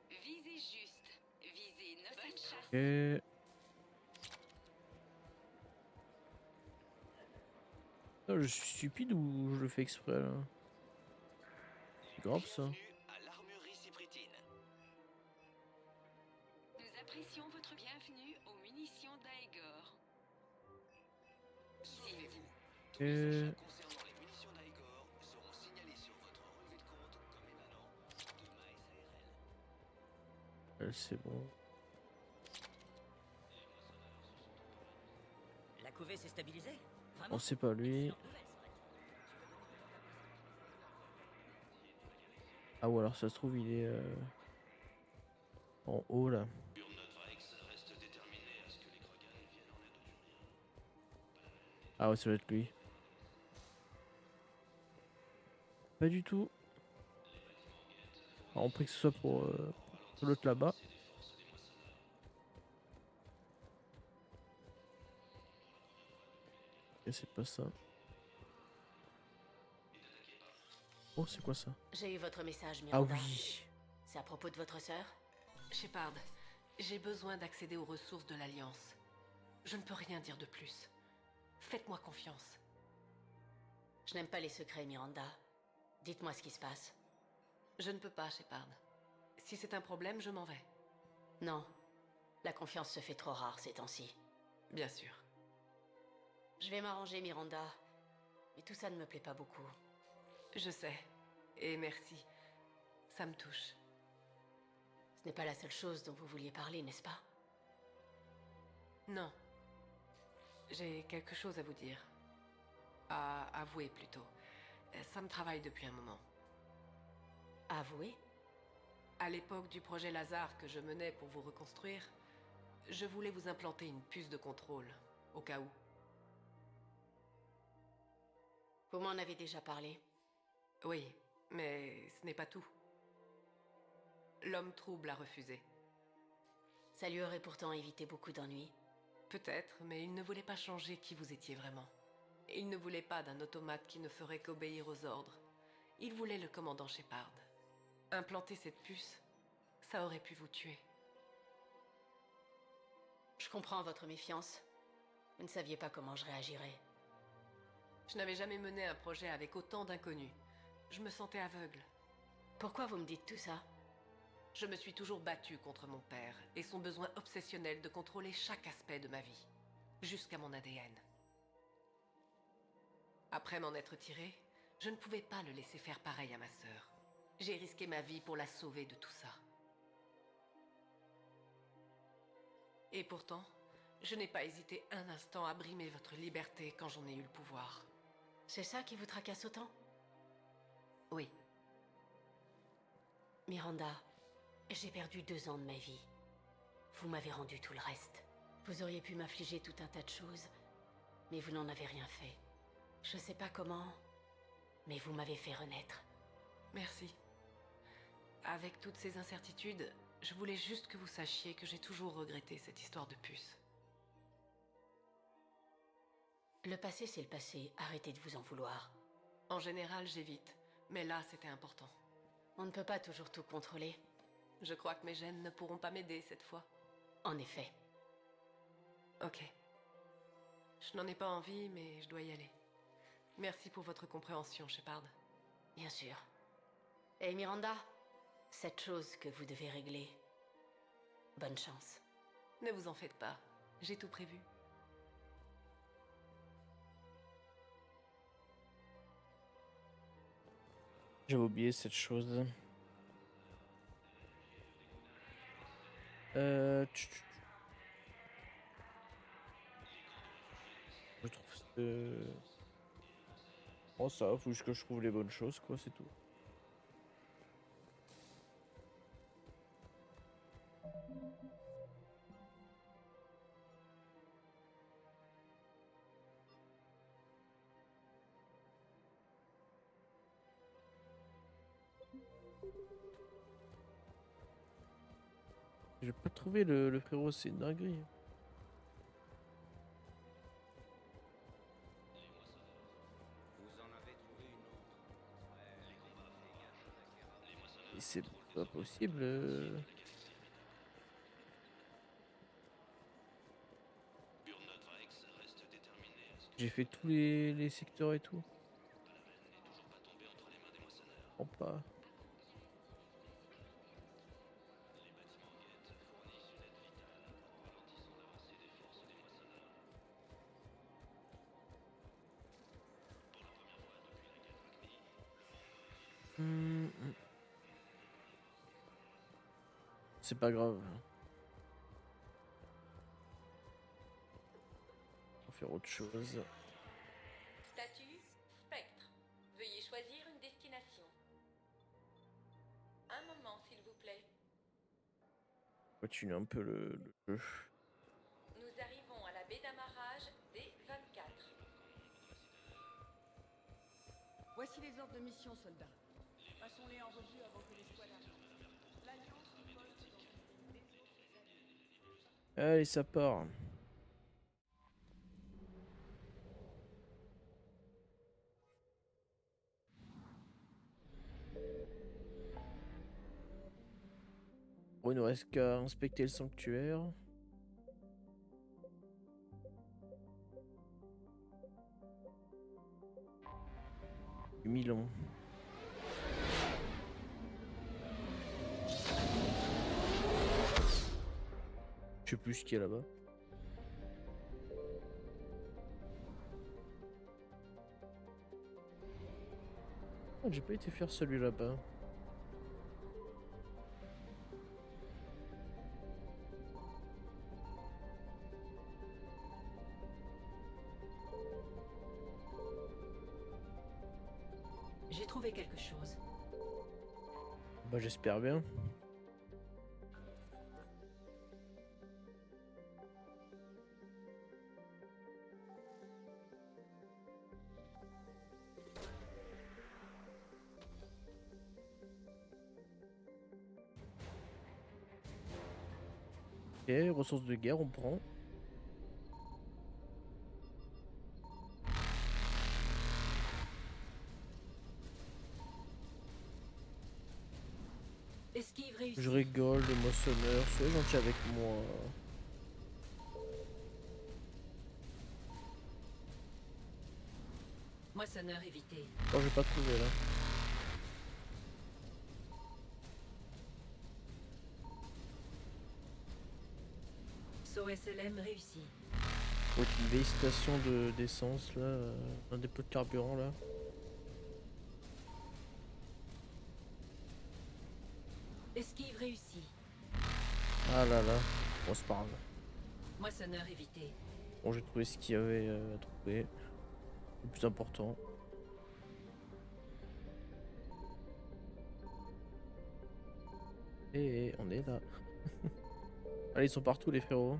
Visez juste. Visez Nosastra. Et... Ah, je suis stupide ou je le fais exprès là? C'est grave ça. À l'armurerie Cypritine. Nous apprécions votre bienvenue aux munitions d'Aegor. Souvenez-vous, Et... concernant les munitions d'Aegor seront signalés sur votre relevé de compte comme émanant de MASARL. C'est bon. La couvée s'est stabilisée? On sait pas lui. Ah ou alors ça se trouve il est en haut là. Ah ouais ça doit être lui. Pas du tout. Alors, on prie que ce soit pour l'autre là-bas. Et c'est pas ça. Oh, c'est quoi ça? J'ai eu votre message, Ah Miranda. oui. C'est à propos de votre sœur? Shepard, j'ai besoin d'accéder aux ressources de l'Alliance. Je ne peux rien dire de plus. Faites-moi confiance. Je n'aime pas les secrets, Miranda. Dites-moi ce qui se passe. Je ne peux pas, Shepard. Si c'est un problème, je m'en vais. Non. La confiance se fait trop rare ces temps-ci. Bien sûr. Je vais m'arranger, Miranda. Mais tout ça ne me plaît pas beaucoup. Je sais. Et merci. Ça me touche. Ce n'est pas la seule chose dont vous vouliez parler, n'est-ce pas? Non. J'ai quelque chose à vous dire. À avouer, plutôt. Ça me travaille depuis un moment. Avouer? À l'époque du projet Lazare que je menais pour vous reconstruire, je voulais vous implanter une puce de contrôle, au cas où. Vous m'en avez déjà parlé. Oui, mais ce n'est pas tout. L'homme trouble a refusé. Ça lui aurait pourtant évité beaucoup d'ennuis. Peut-être, mais il ne voulait pas changer qui vous étiez vraiment. Il ne voulait pas d'un automate qui ne ferait qu'obéir aux ordres. Il voulait le commandant Shepard. Implanter cette puce, ça aurait pu vous tuer. Je comprends votre méfiance. Vous ne saviez pas comment je réagirais. Je n'avais jamais mené un projet avec autant d'inconnus. Je me sentais aveugle. Pourquoi vous me dites tout ça? Je me suis toujours battue contre mon père et son besoin obsessionnel de contrôler chaque aspect de ma vie, jusqu'à mon ADN. Après m'en être tirée, je ne pouvais pas le laisser faire pareil à ma sœur. J'ai risqué ma vie pour la sauver de tout ça. Et pourtant, je n'ai pas hésité un instant à brimer votre liberté quand j'en ai eu le pouvoir. C'est ça qui vous tracasse autant? Oui. Miranda, j'ai perdu 2 ans de ma vie. Vous m'avez rendu tout le reste. Vous auriez pu m'affliger tout un tas de choses, mais vous n'en avez rien fait. Je sais pas comment, mais vous m'avez fait renaître. Merci. Avec toutes ces incertitudes, je voulais juste que vous sachiez que j'ai toujours regretté cette histoire de puce. Le passé, c'est le passé. Arrêtez de vous en vouloir. En général, j'évite, mais là, c'était important. On ne peut pas toujours tout contrôler. Je crois que mes gènes ne pourront pas m'aider cette fois. En effet. Ok. Je n'en ai pas envie, mais je dois y aller. Merci pour votre compréhension, Shepard. Bien sûr. Et Miranda, cette chose que vous devez régler. Bonne chance. Ne vous en faites pas. J'ai tout prévu. J'avais oublié cette chose. Je trouve que... Oh ça, faut juste que je trouve les bonnes choses, quoi, c'est tout. J'ai pas trouvé le frérot, c'est une dinguerie. Et c'est pas possible. J'ai fait tous les secteurs et tout. Oh pas. C'est pas grave. On va faire autre chose. Statut Spectre. Veuillez choisir une destination. Un moment, s'il vous plaît. Continue un peu le jeu. Nous arrivons à la baie d'amarrage D24. Voici les ordres de mission, soldats. Passons-les en revue avant que l'escouade arrive. L'Alliance riposte dans une zone défensive. Allez, ça part. Bon, il nous reste qu'à inspecter le sanctuaire. Du Milan. Je sais plus ce qu'il y a là-bas. Ah, j'ai pas été faire celui là-bas. J'ai trouvé quelque chose. Bah j'espère bien. Ok, ressources de guerre, on prend. réussi. Je rigole, les moissonneurs, soyez gentils avec moi. Moissonneur évité. Oh, j'ai pas trouvé là. Saut SLM réussi. Ouais, une vieille station d'essence là, un dépôt de carburant là. Esquive réussie. Ah là là, bon c'est pas grave. Moissonneur évité. Bon, j'ai trouvé ce qu'il y avait à trouver. Le plus important. Et on est là. Allez, ils sont partout les frérots.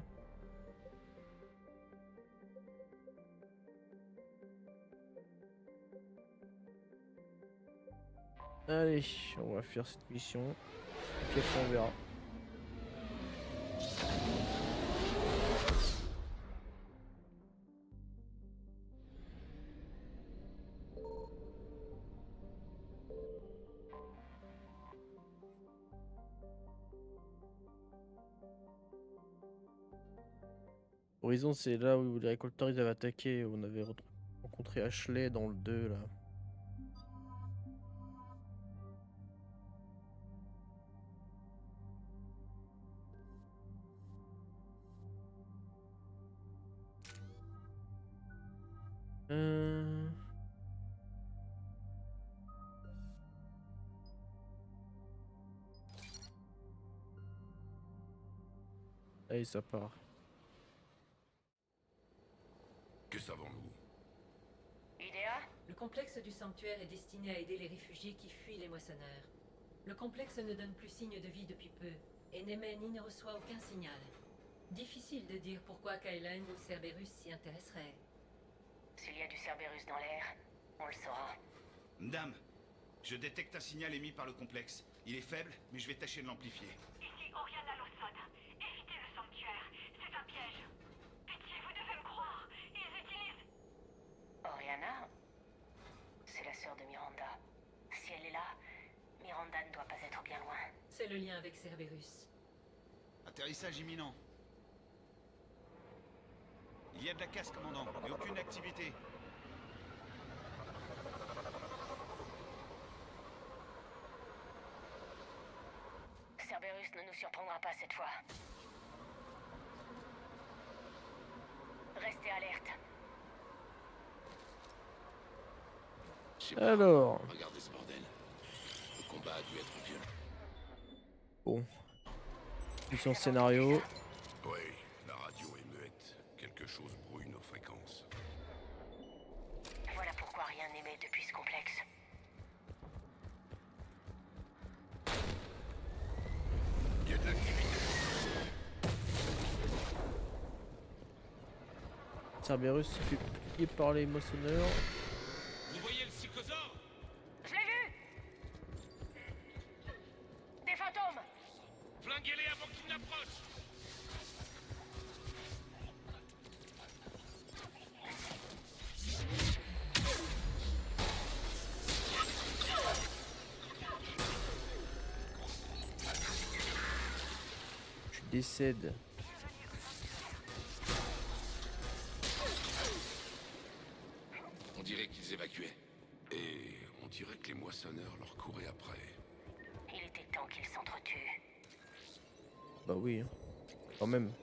Allez, on va faire cette mission. Et puis après on verra. Horizon, c'est là où les récolteurs ils avaient attaqué. On avait rencontré Ashley dans le 2 là. Allez, ça part. Que savons-nous? Idea? Le complexe du sanctuaire est destiné à aider les réfugiés qui fuient les moissonneurs. Le complexe ne donne plus signe de vie depuis peu, et n'émet ni ne reçoit aucun signal. Difficile de dire pourquoi Kylan ou Cerberus s'y intéresseraient. S'il y a du Cerberus dans l'air, on le saura. Dame, je détecte un signal émis par le complexe. Il est faible, mais je vais tâcher de l'amplifier. Ici Oriana Lawson. Évitez le sanctuaire. C'est un piège. Pitié, vous devez me croire. Ils utilisent... Oriana? C'est la sœur de Miranda. Si elle est là, Miranda ne doit pas être bien loin. C'est le lien avec Cerberus. Atterrissage imminent. Il y a de la casse, commandant, mais aucune activité. Cerberus ne nous surprendra pas cette fois. Restez alerte. Je sais pas. Alors. Regardez ce bordel. Le combat a dû être violent. Bon. Mission scénario. Oui, la radio est muette. Quelque chose brouille nos fréquences. Voilà pourquoi rien n'émet depuis ce complexe. Il y a de l'activité. Cerberus se fait plier par les moissonneurs. Vous voyez le psychosaure? Je l'ai vu! Des fantômes! Flinguez-les avant qu'ils n'approchent! Je décède. On dirait qu'ils évacuaient. Et on dirait que les moissonneurs leur couraient après. Il était temps qu'ils s'entretuent. Bah oui, hein. Quand même.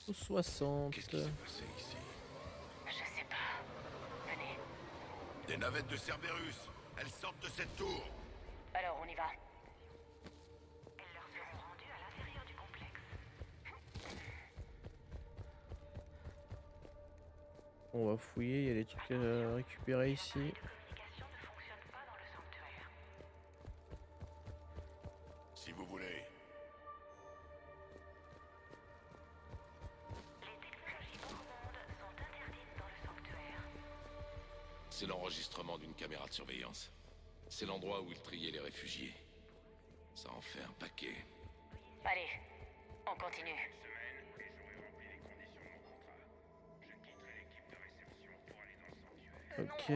Au 60. Qu'est-ce qui s'est passé ici? Je sais pas. Venez. Des navettes de Cerberus. Elles sortent de cette tour. Alors on y va. On va fouiller, il y a des trucs à récupérer ici. Si vous voulez. C'est l'enregistrement d'une caméra de surveillance. C'est l'endroit où ils triaient les réfugiés. Ça en fait un paquet. Allez, on continue. Ok.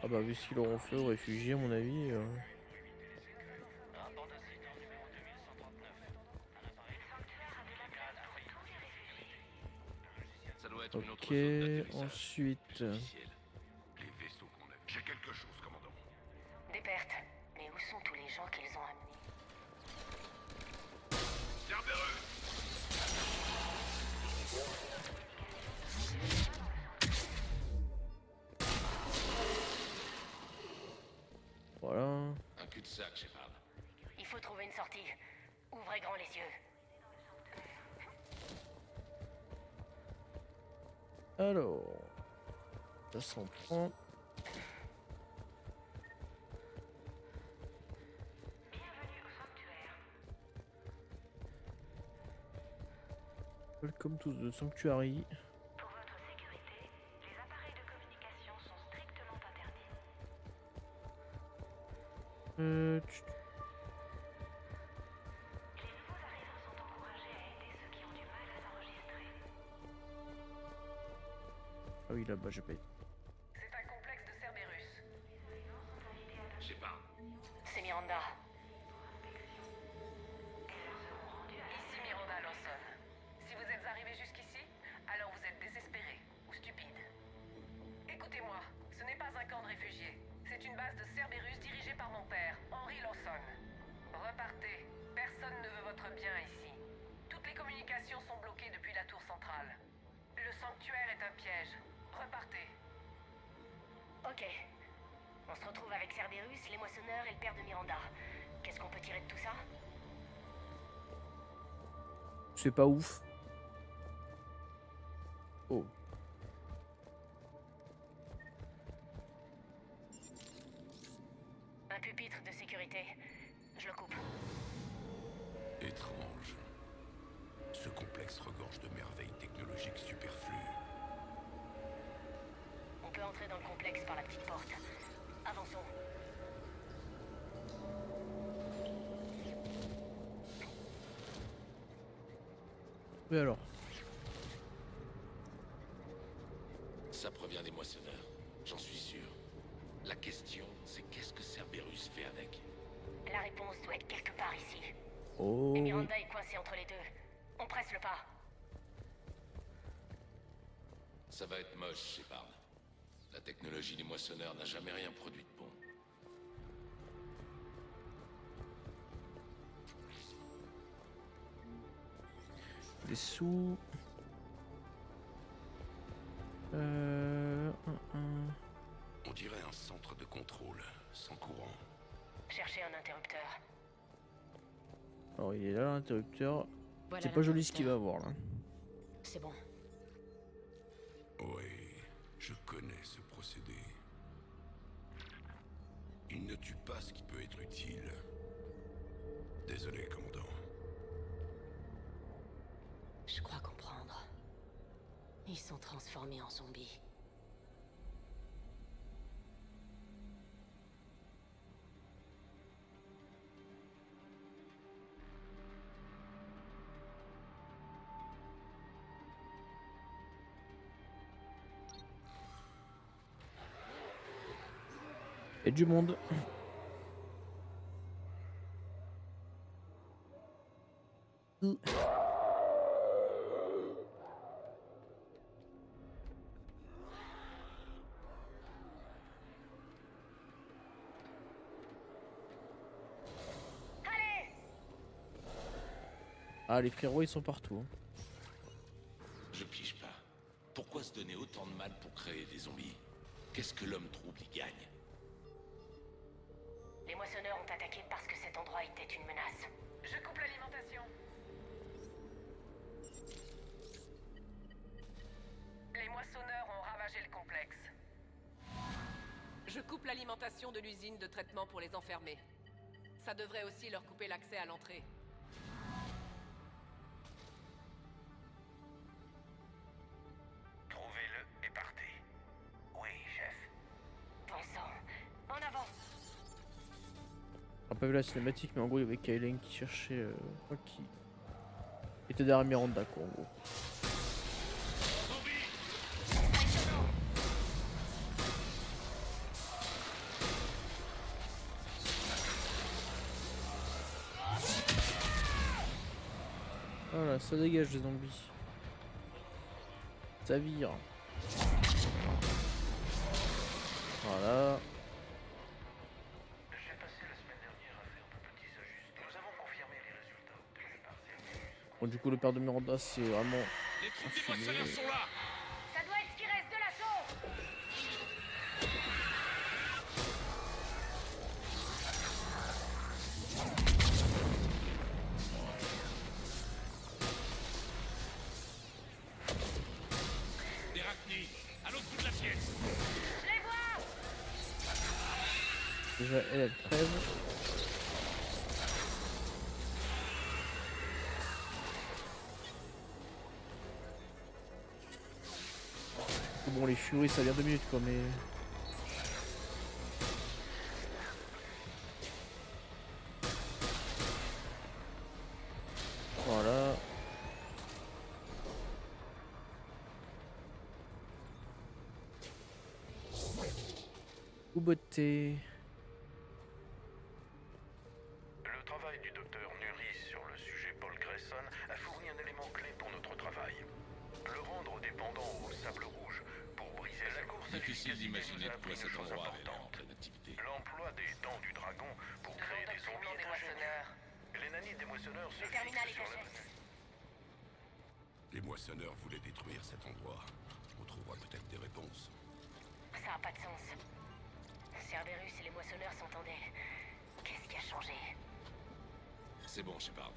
Ah bah vu ce qu'ils auront fait aux réfugiés à mon avis. Ok, ensuite. Les vaisseaux qu'on a. J'ai quelque chose, commandant. Des pertes. Mais où sont tous les gens qu'ils ont amenés? Cerberus! Voilà. Un cul-de-sac, Shepard. Il faut trouver une sortie. Ouvrez grand les yeux. Alors. Ça s'en prend. Welcome to the Sanctuary. Pour votre sécurité, les appareils de communication sont strictement interdits. Les nouveaux arrivants sont encouragés à aider ceux qui ont du mal à s'enregistrer. Ah oui, là-bas, j'ai pas été. C'est un complexe de Cerberus. Shepard. C'est Miranda. Ici Miranda Lawson. Si vous êtes arrivé jusqu'ici, alors vous êtes désespéré ou stupide. Écoutez-moi, ce n'est pas un camp de réfugiés. C'est une base de Cerberus dirigée par mon père, Henry Lawson. Repartez. Personne ne veut votre bien ici. Toutes les communications sont bloquées depuis la tour centrale. Le sanctuaire est un piège. Repartez. Ok. On se retrouve avec Cerberus, les moissonneurs et le père de Miranda. Qu'est-ce qu'on peut tirer de tout ça? C'est pas ouf. Oh. Un pupitre de sécurité. Je le coupe. Étrange. Ce complexe regorge de merveilles technologiques superflues. On peut entrer dans le complexe par la petite porte. Avançons. Mais alors. Ça provient des moissonneurs, j'en suis sûr. La question, c'est qu'est-ce que Cerberus fait avec? La réponse doit être quelque part ici. Oh. Et Oui. Miranda est coincée entre les deux. On presse le pas. Ça va être moche, Shepard. La technologie des moissonneurs n'a jamais rien produit de bon. Les sous. On dirait un centre de contrôle, sans courant. Cherchez un interrupteur. Alors il est là l'interrupteur. Voilà C'est pas joli ce qu'il va avoir là. C'est bon. Oui, je connais ce procédé. Il ne tue pas ce qui peut être utile. Désolé, commandant. Je crois comprendre. Ils sont transformés en zombies. Et du monde. Ah, les frérots ils sont partout. Hein. Je pige pas. Pourquoi se donner autant de mal pour créer des zombies? Qu'est-ce que l'homme trouble y gagne? Les moissonneurs ont attaqué parce que cet endroit était une menace. Je coupe l'alimentation. Les moissonneurs ont ravagé le complexe. Je coupe l'alimentation de l'usine de traitement pour les enfermer. Ça devrait aussi leur couper l'accès à l'entrée. Trouvez-le et partez. Oui, chef. Bon sang. En avant. On n'a pas vu la cinématique, mais en gros il y avait Kailen qui cherchait. Qui était derrière Miranda quoi en gros. Voilà, ça dégage les zombies. Ça vire. Voilà. Bon, du coup, le père de Miranda, c'est vraiment. Les troupes des moissonneurs sont là. Ça doit être ce qui reste de l'assaut. Des rachnies, à l'autre bout de la pièce. Je les vois. Déjà, elle crève. Bon, les furies, ça vient 2 minutes quoi, mais. Voilà. Ou beauté. Le travail du docteur Nuris sur le sujet Paul Grayson a fourni un élément clé pour notre travail. Le rendre dépendant au sable rouge pour briser la course. Difficile d'imaginer de quoi cet chose endroit avait l'air en importante. pleine activité. L'emploi des dents du dragon pour créer des zombies est ingénieux. Les nannies des moissonneurs se terminal fixent est sur la caché. Les moissonneurs voulaient détruire cet endroit. On trouvera peut-être des réponses. Ça a pas de sens. Cerberus et les moissonneurs s'entendaient. Qu'est-ce qui a changé? C'est bon, Shepard.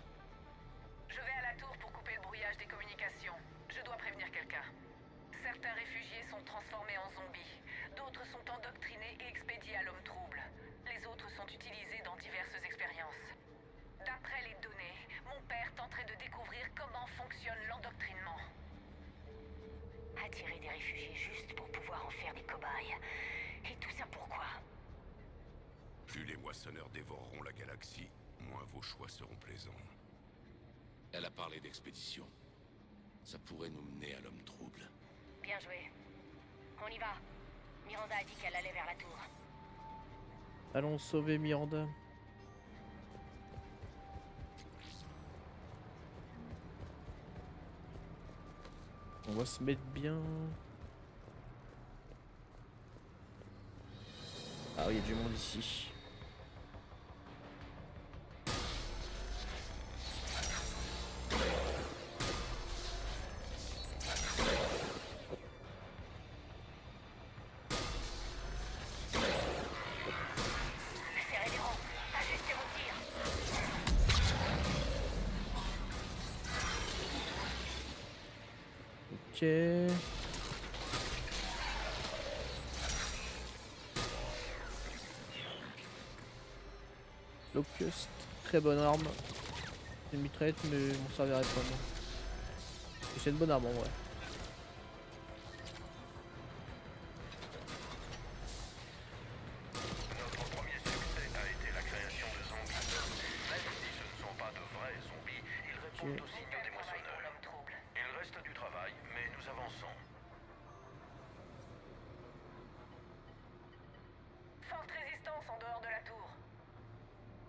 Je vais à la tour pour couper le brouillage des communications. Je dois prévenir quelqu'un. Certains réfugiés sont transformés en zombies. D'autres sont endoctrinés et expédiés à l'homme trouble. Les autres sont utilisés dans diverses expériences. D'après les données, mon père tenterait de découvrir comment fonctionne l'endoctrinement. Attirer des réfugiés juste pour pouvoir en faire des cobayes. Et tout ça pourquoi? Plus les moissonneurs dévoreront la galaxie, moins vos choix seront plaisants. Elle a parlé d'expédition. Ça pourrait nous mener à l'homme trouble. Bien joué. On y va. Miranda a dit qu'elle allait vers la tour. Allons sauver Miranda. On va se mettre bien. Ah oui, il y a du monde ici. Serrez les rangs. Ajustez vos tirs. Ok. Locust, très bonne arme. C'est une mitraillette mais m'en servirait pas moi. Et c'est une bonne arme en vrai. Notre premier succès a été la création de zombies. Même si ce ne sont pas de vrais zombies, ils répondent aux signaux des moissonneurs. Il reste du travail, mais nous avançons. Forte résistance en dehors de la tour.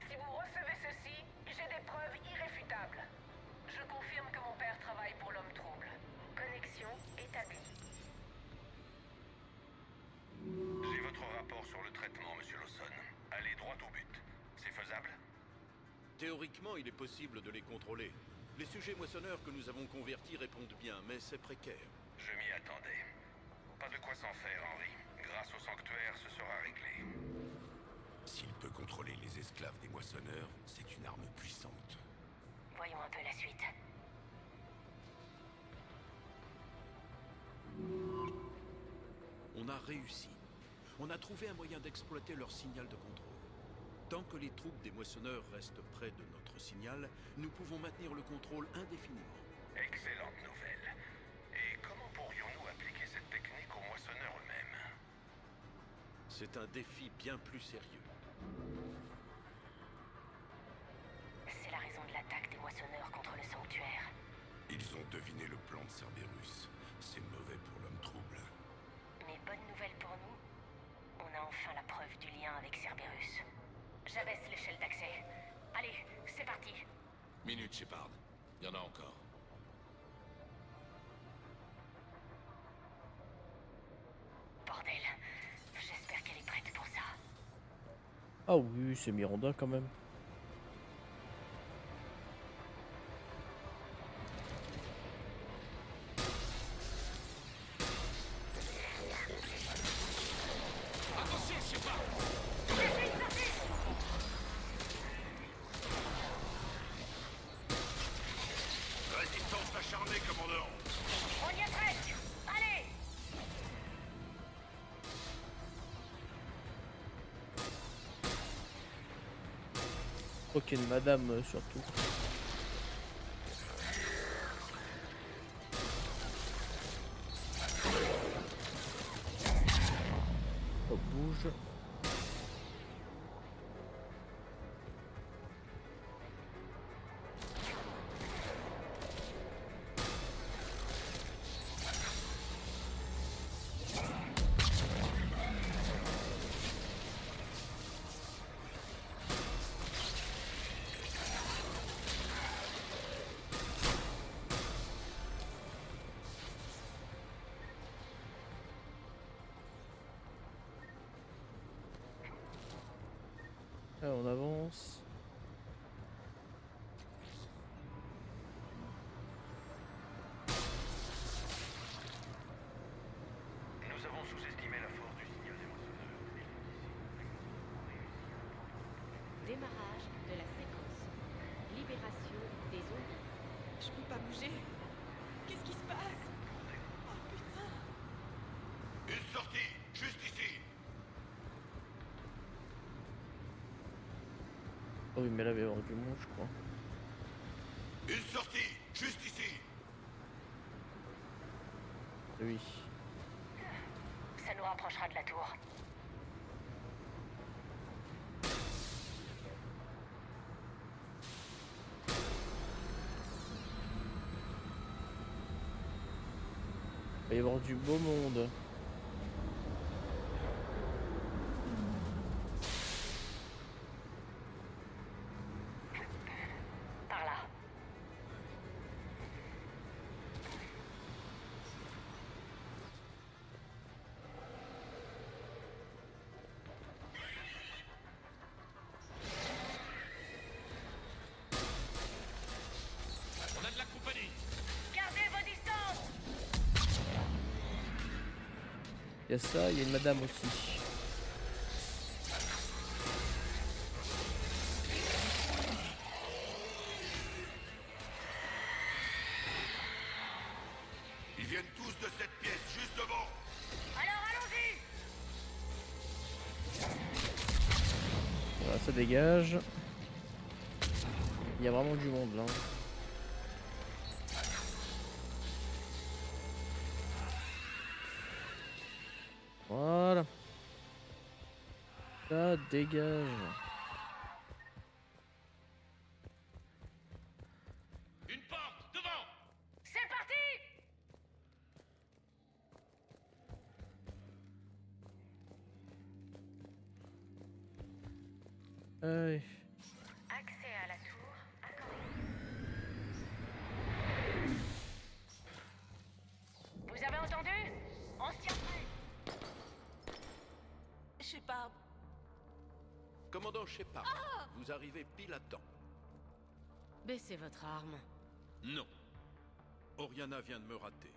Si vous recevez ceci, j'ai des preuves irréfutables. Je confirme que mon père travaille pour l'homme trouble. Connexion établie. J'ai votre rapport sur le traitement, monsieur Lawson. Allez droit au but. C'est faisable? Théoriquement, il est possible de les contrôler. Les sujets moissonneurs que nous avons convertis répondent bien, mais c'est précaire. Je m'y attendais. Pas de quoi s'en faire, Henry. Grâce au sanctuaire, ce sera réglé. S'il peut contrôler les esclaves des moissonneurs, c'est une arme puissante. Voyons un peu la suite. On a réussi. On a trouvé un moyen d'exploiter leur signal de contrôle. Tant que les troupes des moissonneurs restent près de notre signal, nous pouvons maintenir le contrôle indéfiniment. Excellente nouvelle. Et comment pourrions-nous appliquer cette technique aux moissonneurs eux-mêmes? C'est un défi bien plus sérieux. C'est la raison de l'attaque des moissonneurs contre le sanctuaire. Ils ont deviné le plan de Cerberus. C'est mauvais pour l'homme trouble. Mais bonne nouvelle pour nous, on a enfin la preuve du lien avec Cerberus. J'abaisse l'échelle d'accès. Allez, c'est parti. Minute, Shepard. Il y en a encore. Ah oui, c'est Miranda quand même. Attention, Shepard! Résistance acharnée, commandant! On y est presque. Allez. Ok, une madame surtout. Oh, bouge. Ah, on avance. Nous avons sous-estimé la force du signal des moissonneurs. Démarrage de la séquence. Libération des zombies. Je peux pas bouger. Qu'est-ce qui se passe? Oh putain. Une sortie, juste ici! Oh oui, mais là, il va y avoir du monde, je crois. Une sortie, juste ici! Oui. Ça nous rapprochera de la tour. Il va y avoir du beau monde. Par là. On a de la compagnie! Gardez vos distances. Il y a ça, il y a une madame aussi. Ils viennent tous de cette pièce, juste devant! Alors allons-y. Voilà, ça dégage. Il y a vraiment du monde là. Voilà. Ça dégage. Une porte, devant! C'est parti. Allez. Accès à la tour accordé. Vous avez entendu? On se tient prêt. Shepard. Commandant Shepard, vous arrivez pile à temps. Baissez votre arme. Non. Oriana vient de me rater.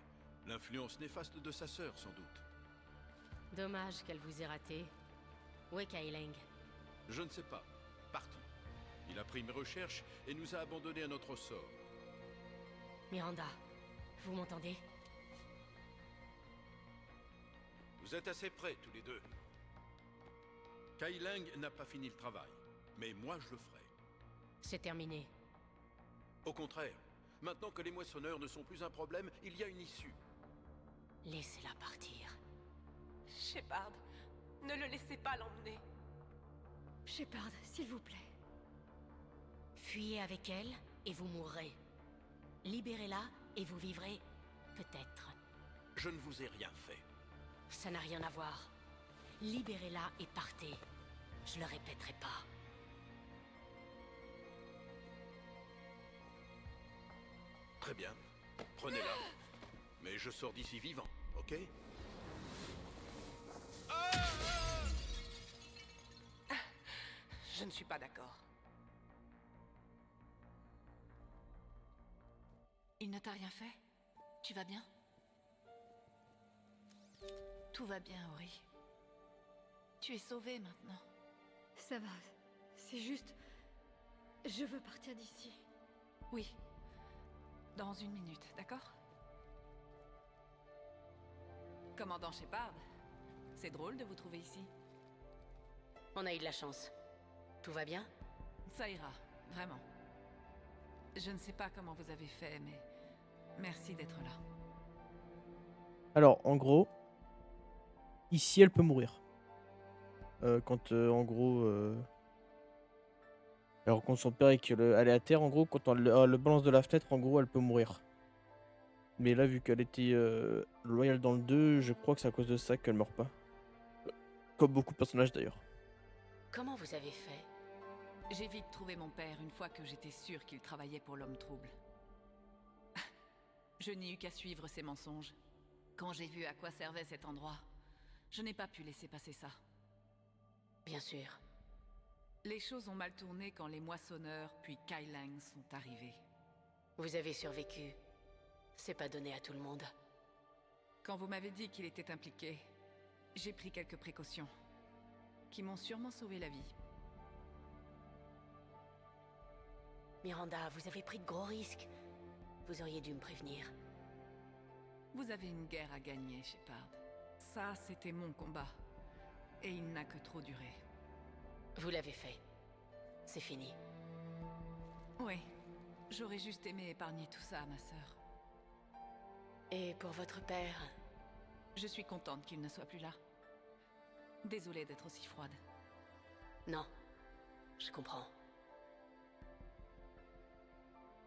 L'influence néfaste de sa sœur, sans doute. Dommage qu'elle vous ait raté. Où est Kai Leng? Je ne sais pas. Parti. Il a pris mes recherches et nous a abandonnés à notre sort. Miranda, vous m'entendez? Vous êtes assez près, tous les deux. Kai Leng n'a pas fini le travail, mais moi je le ferai. C'est terminé. Au contraire, maintenant que les moissonneurs ne sont plus un problème, il y a une issue. Laissez-la partir. Shepard, ne le laissez pas l'emmener. Shepard, s'il vous plaît. Fuyez avec elle et vous mourrez. Libérez-la et vous vivrez, peut-être. Je ne vous ai rien fait. Ça n'a rien à voir. Libérez-la et partez. Je le répéterai pas. Très bien. Prenez-la. Mais je sors d'ici vivant, ok? Je ne suis pas d'accord. Il ne t'a rien fait? Tu vas bien? Tout va bien, Ori. Tu es sauvé maintenant. Ça va. C'est juste... Je veux partir d'ici. Oui. Dans une minute, d'accord? Commandant Shepard, c'est drôle de vous trouver ici. On a eu de la chance. Tout va bien? Ça ira, vraiment. Je ne sais pas comment vous avez fait, mais merci d'être là. Alors, en gros, ici, elle peut mourir. Quand, en gros... Alors, quand son père et qu'elle est à terre, en gros, quand on le balance de la fenêtre, en gros, elle peut mourir. Mais là, vu qu'elle était loyale dans le 2, je crois que c'est à cause de ça qu'elle meurt pas. Comme beaucoup de personnages, d'ailleurs. Comment vous avez fait? J'ai vite trouvé mon père une fois que j'étais sûre qu'il travaillait pour l'homme trouble. Je n'ai eu qu'à suivre ses mensonges. Quand j'ai vu à quoi servait cet endroit, je n'ai pas pu laisser passer ça. Bien sûr. Les choses ont mal tourné quand les moissonneurs puis Kai Leng sont arrivés. Vous avez survécu. C'est pas donné à tout le monde. Quand vous m'avez dit qu'il était impliqué, j'ai pris quelques précautions qui m'ont sûrement sauvé la vie. Miranda, vous avez pris de gros risques. Vous auriez dû me prévenir. Vous avez une guerre à gagner, Shepard. Ça, c'était mon combat. Et il n'a que trop duré. Vous l'avez fait. C'est fini. Oui. J'aurais juste aimé épargner tout ça à ma sœur. Et pour votre père? Je suis contente qu'il ne soit plus là. Désolée d'être aussi froide. Non. Je comprends.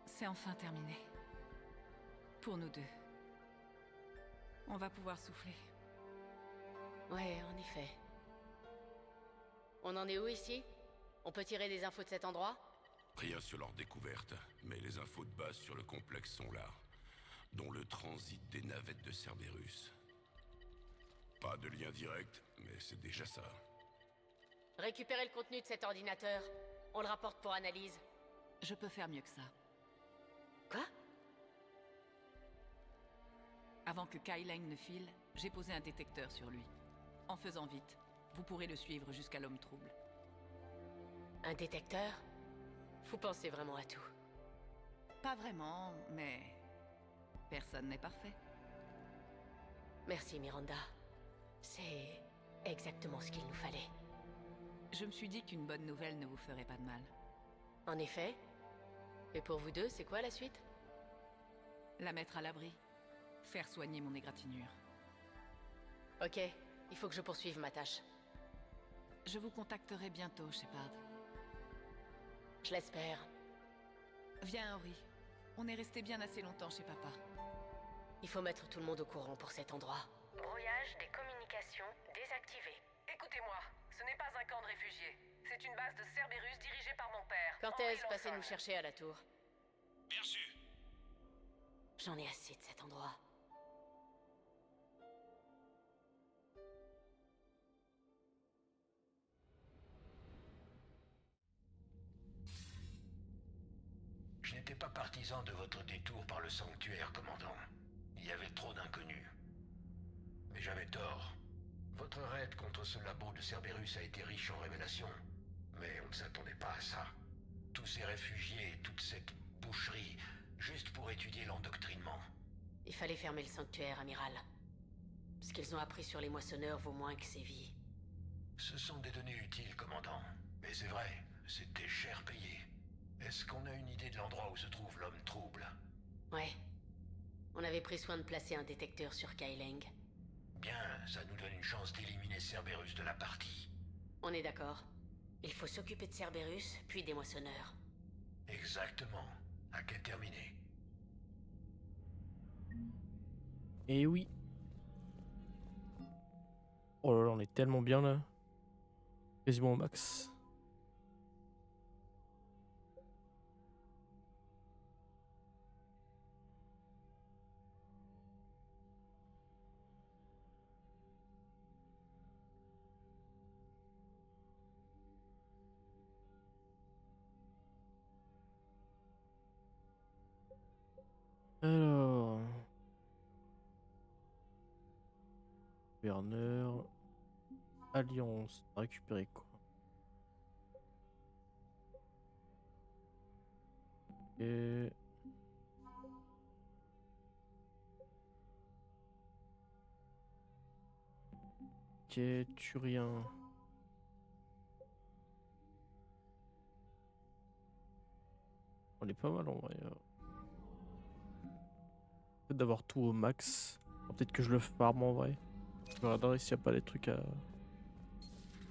C'est enfin terminé. Pour nous deux. On va pouvoir souffler. Ouais, en effet. On en est où ici? On peut tirer des infos de cet endroit? Rien sur leur découverte, mais les infos de base sur le complexe sont là, dont le transit des navettes de Cerberus. Pas de lien direct, mais c'est déjà ça. Récupérez le contenu de cet ordinateur. On le rapporte pour analyse. Je peux faire mieux que ça. Quoi? Avant que Kai Leng ne file, j'ai posé un détecteur sur lui. En faisant vite, vous pourrez le suivre jusqu'à l'homme trouble. Un détecteur? Vous pensez vraiment à tout? Pas vraiment, mais... personne n'est parfait. Merci, Miranda. C'est exactement ce qu'il nous fallait. Je me suis dit qu'une bonne nouvelle ne vous ferait pas de mal. En effet. Et pour vous deux, c'est quoi la suite? La mettre à l'abri. Faire soigner mon égratignure. Ok, il faut que je poursuive ma tâche. Je vous contacterai bientôt, Shepard. Je l'espère. Viens, Ori. On est resté bien assez longtemps chez papa. Il faut mettre tout le monde au courant pour cet endroit. Brouillage des communications désactivé. Écoutez-moi, ce n'est pas un camp de réfugiés. C'est une base de Cerberus dirigée par mon père. Cortez, Henry passez Lawson. nous chercher à la tour. Bien sûr. J'en ai assez de cet endroit. Je n'étais pas partisan de votre détour par le sanctuaire, commandant. Il y avait trop d'inconnus. Mais j'avais tort. Votre raid contre ce labo de Cerberus a été riche en révélations. Mais on ne s'attendait pas à ça. Tous ces réfugiés et toute cette boucherie, juste pour étudier l'endoctrinement. Il fallait fermer le sanctuaire, amiral. Ce qu'ils ont appris sur les moissonneurs vaut moins que ces vies. Ce sont des données utiles, commandant. Mais c'est vrai, c'était cher payé. Est-ce qu'on a une idée de l'endroit où se trouve l'homme trouble? Ouais. On avait pris soin de placer un détecteur sur Kai Leng. Bien, ça nous donne une chance d'éliminer Cerberus de la partie. On est d'accord. Il faut s'occuper de Cerberus, puis des moissonneurs. Exactement. À qu'est terminé. Et oui. Oh là là, on est tellement bien là. Quasiment au max. Alors. Gouverneur. Alliance. Récupérer quoi? Et. Ok, Turien. On est pas mal en vrai. Peut-être d'avoir tout au max. Peut-être que je le farm en vrai. Je regarderai s'il n'y a pas des trucs à.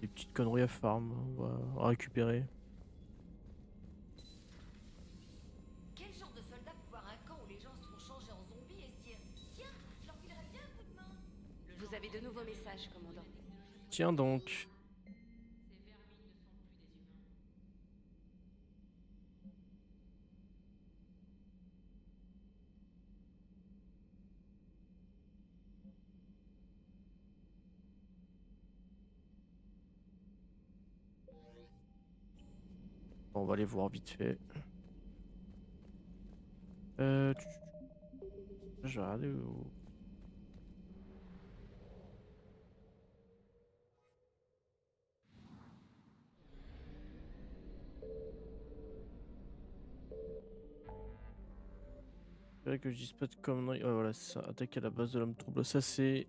Des petites conneries à farm. À récupérer. Quel genre de soldat peut voir un camp où les gens se font changer en zombies et se dire tiens, je leur filerai bien un coup de main? Vous avez de nouveaux messages, commandant. Tiens donc. On va aller voir vite fait. Je vais regarder où. C'est vrai que je dise pas de conneries. Ouais, voilà, c'est ça. Attaque à la base de l'homme trouble. Ça, c'est.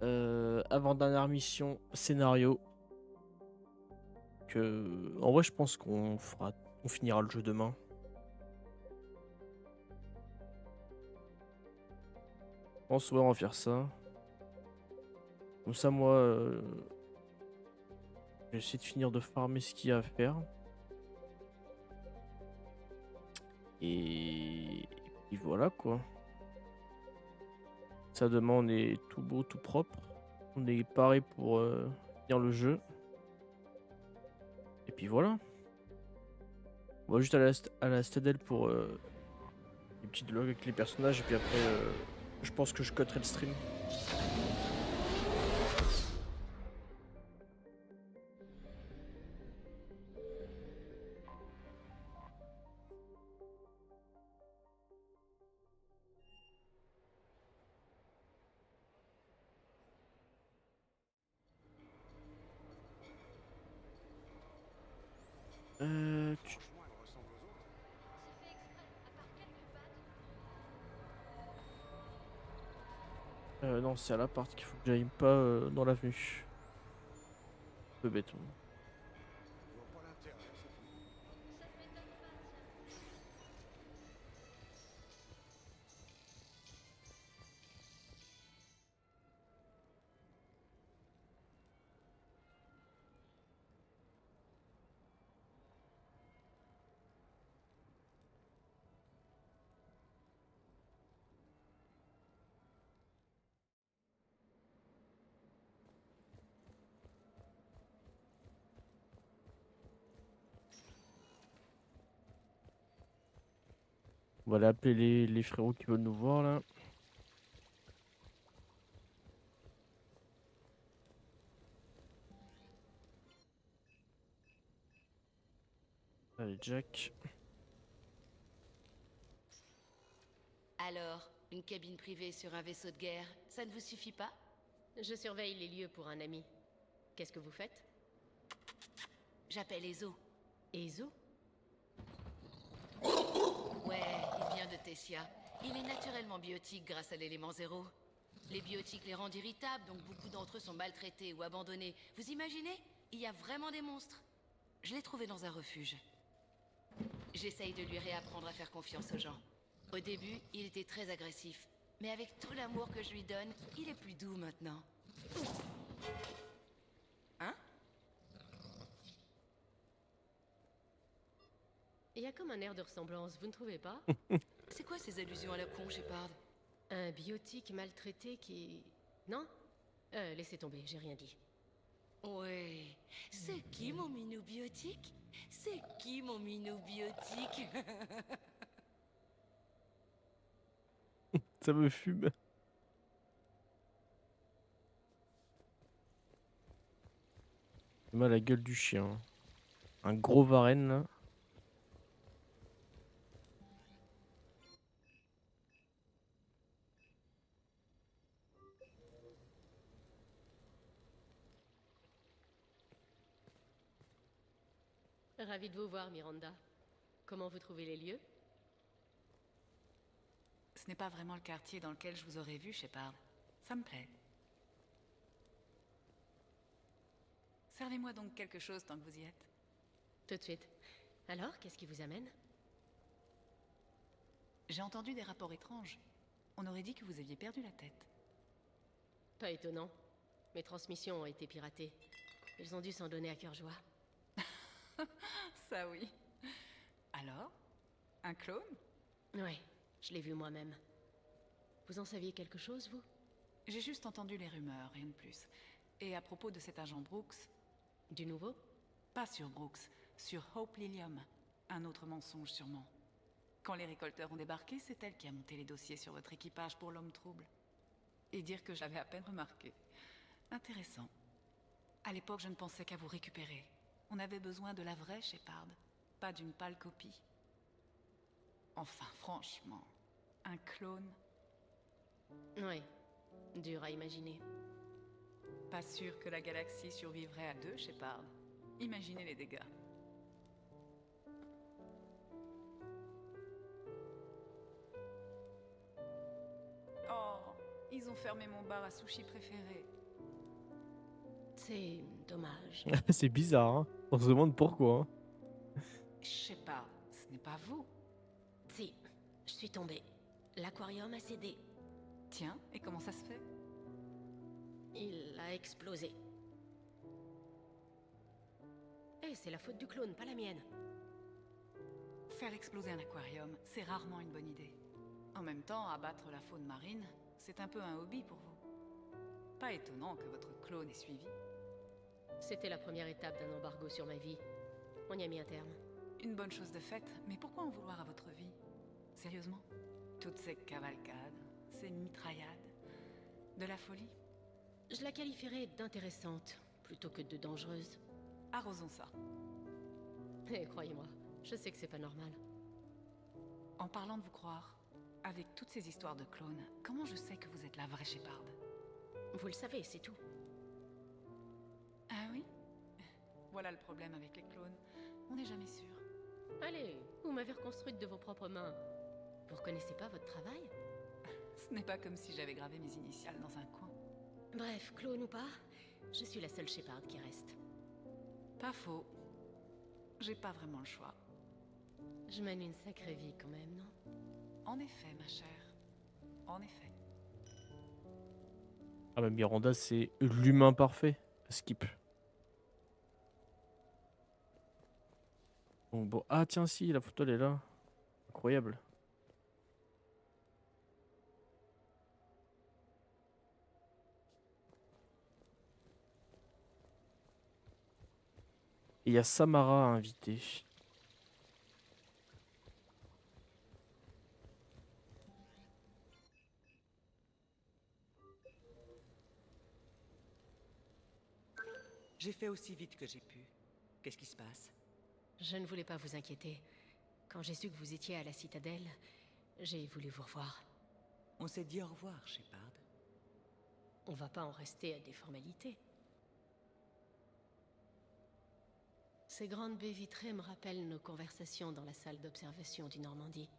Avant-dernière mission, scénario. En vrai, je pense qu'on finira le jeu demain. Je pense, ouais, on va faire ça. Comme ça, moi, je vais essayer de finir de farmer ce qu'il y a à faire. Et puis voilà, quoi. Ça, demain, on est tout beau, tout propre. On est paré pour finir le jeu. Et puis voilà. On va juste aller à la Stadelle pour des petits dialogues avec les personnages. Et puis après, je pense que je cutterai le stream. Non, c'est à l'appart qu'il faut que j'aille, pas dans l'avenue. Un peu béton. On va aller appeler les frérots qui veulent nous voir là. Allez, Jack. Alors, une cabine privée sur un vaisseau de guerre, ça ne vous suffit pas? Je surveille les lieux pour un ami. Qu'est-ce que vous faites? J'appelle Ezo. Ezo? Ouais, il vient de Tessia. Il est naturellement biotique grâce à l'élément zéro. Les biotiques les rendent irritables, donc beaucoup d'entre eux sont maltraités ou abandonnés. Vous imaginez? Il y a vraiment des monstres. Je l'ai trouvé dans un refuge. J'essaye de lui réapprendre à faire confiance aux gens. Au début, il était très agressif. Mais avec tout l'amour que je lui donne, il est plus doux maintenant. Hein? Il y a comme un air de ressemblance, vous ne trouvez pas? C'est quoi ces allusions à la con, Shepard? Un biotique maltraité qui... Non? Laissez tomber, j'ai rien dit. Ouais. C'est qui mon minou biotique? C'est qui mon minou biotique? Ça me fume. J'ai mal à la gueule du chien. Un gros varenne là. Ravi de vous voir, Miranda. Comment vous trouvez les lieux? Ce n'est pas vraiment le quartier dans lequel je vous aurais vu, Shepard. Ça me plaît. Servez-moi donc quelque chose tant que vous y êtes. Tout de suite. Alors, qu'est-ce qui vous amène? J'ai entendu des rapports étranges. On aurait dit que vous aviez perdu la tête. Pas étonnant. Mes transmissions ont été piratées. Ils ont dû s'en donner à cœur joie. Ça oui. Alors? Un clone? Ouais, je l'ai vu moi-même. Vous en saviez quelque chose, vous? J'ai juste entendu les rumeurs, rien de plus. Et à propos de cet agent Brooks... Du nouveau? Pas sur Brooks, sur Hope Lilium. Un autre mensonge sûrement. Quand les récolteurs ont débarqué, c'est elle qui a monté les dossiers sur votre équipage pour l'homme trouble. Et dire que je l'avais à peine remarqué. Intéressant. À l'époque, je ne pensais qu'à vous récupérer. On avait besoin de la vraie Shepard, pas d'une pâle copie. Enfin, franchement, un clone... Ouais, dur à imaginer. Pas sûr que la galaxie survivrait à deux, Shepard. Imaginez les dégâts. Oh, ils ont fermé mon bar à sushi préféré. C'est dommage. C'est bizarre, hein. On se demande pourquoi. Hein. Je sais pas, ce n'est pas vous. Si, je suis tombée. L'aquarium a cédé. Tiens, et comment ça se fait? Il a explosé. Eh, c'est la faute du clone, pas la mienne. Faire exploser un aquarium, c'est rarement une bonne idée. En même temps, abattre la faune marine, c'est un peu un hobby pour vous. Pas étonnant que votre clone ait suivi. C'était la première étape d'un embargo sur ma vie. On y a mis un terme. Une bonne chose de faite, mais pourquoi en vouloir à votre vie? Sérieusement? Toutes ces cavalcades, ces mitraillades, de la folie? Je la qualifierais d'intéressante, plutôt que de dangereuse. Arrosons ça. Eh, croyez-moi, je sais que c'est pas normal. En parlant de vous croire, avec toutes ces histoires de clones, comment je sais que vous êtes la vraie Shepard? Vous le savez, c'est tout. Ah oui? Voilà le problème avec les clones. On n'est jamais sûr. Allez, vous m'avez reconstruite de vos propres mains. Vous reconnaissez pas votre travail? Ce n'est pas comme si j'avais gravé mes initiales dans un coin. Bref, clone ou pas, je suis la seule Shepard qui reste. Pas faux. J'ai pas vraiment le choix. Je mène une sacrée vie quand même, non? En effet, ma chère. En effet. Ah bah Miranda, c'est l'humain parfait. Skip. Bon, ah tiens si, la photo elle est là. Incroyable. Et il y a Samara à inviter. J'ai fait aussi vite que j'ai pu. Qu'est-ce qui se passe? Je ne voulais pas vous inquiéter. Quand j'ai su que vous étiez à la citadelle, j'ai voulu vous revoir. On s'est dit au revoir, Shepard. On va pas en rester à des formalités. Ces grandes baies vitrées me rappellent nos conversations dans la salle d'observation du Normandie.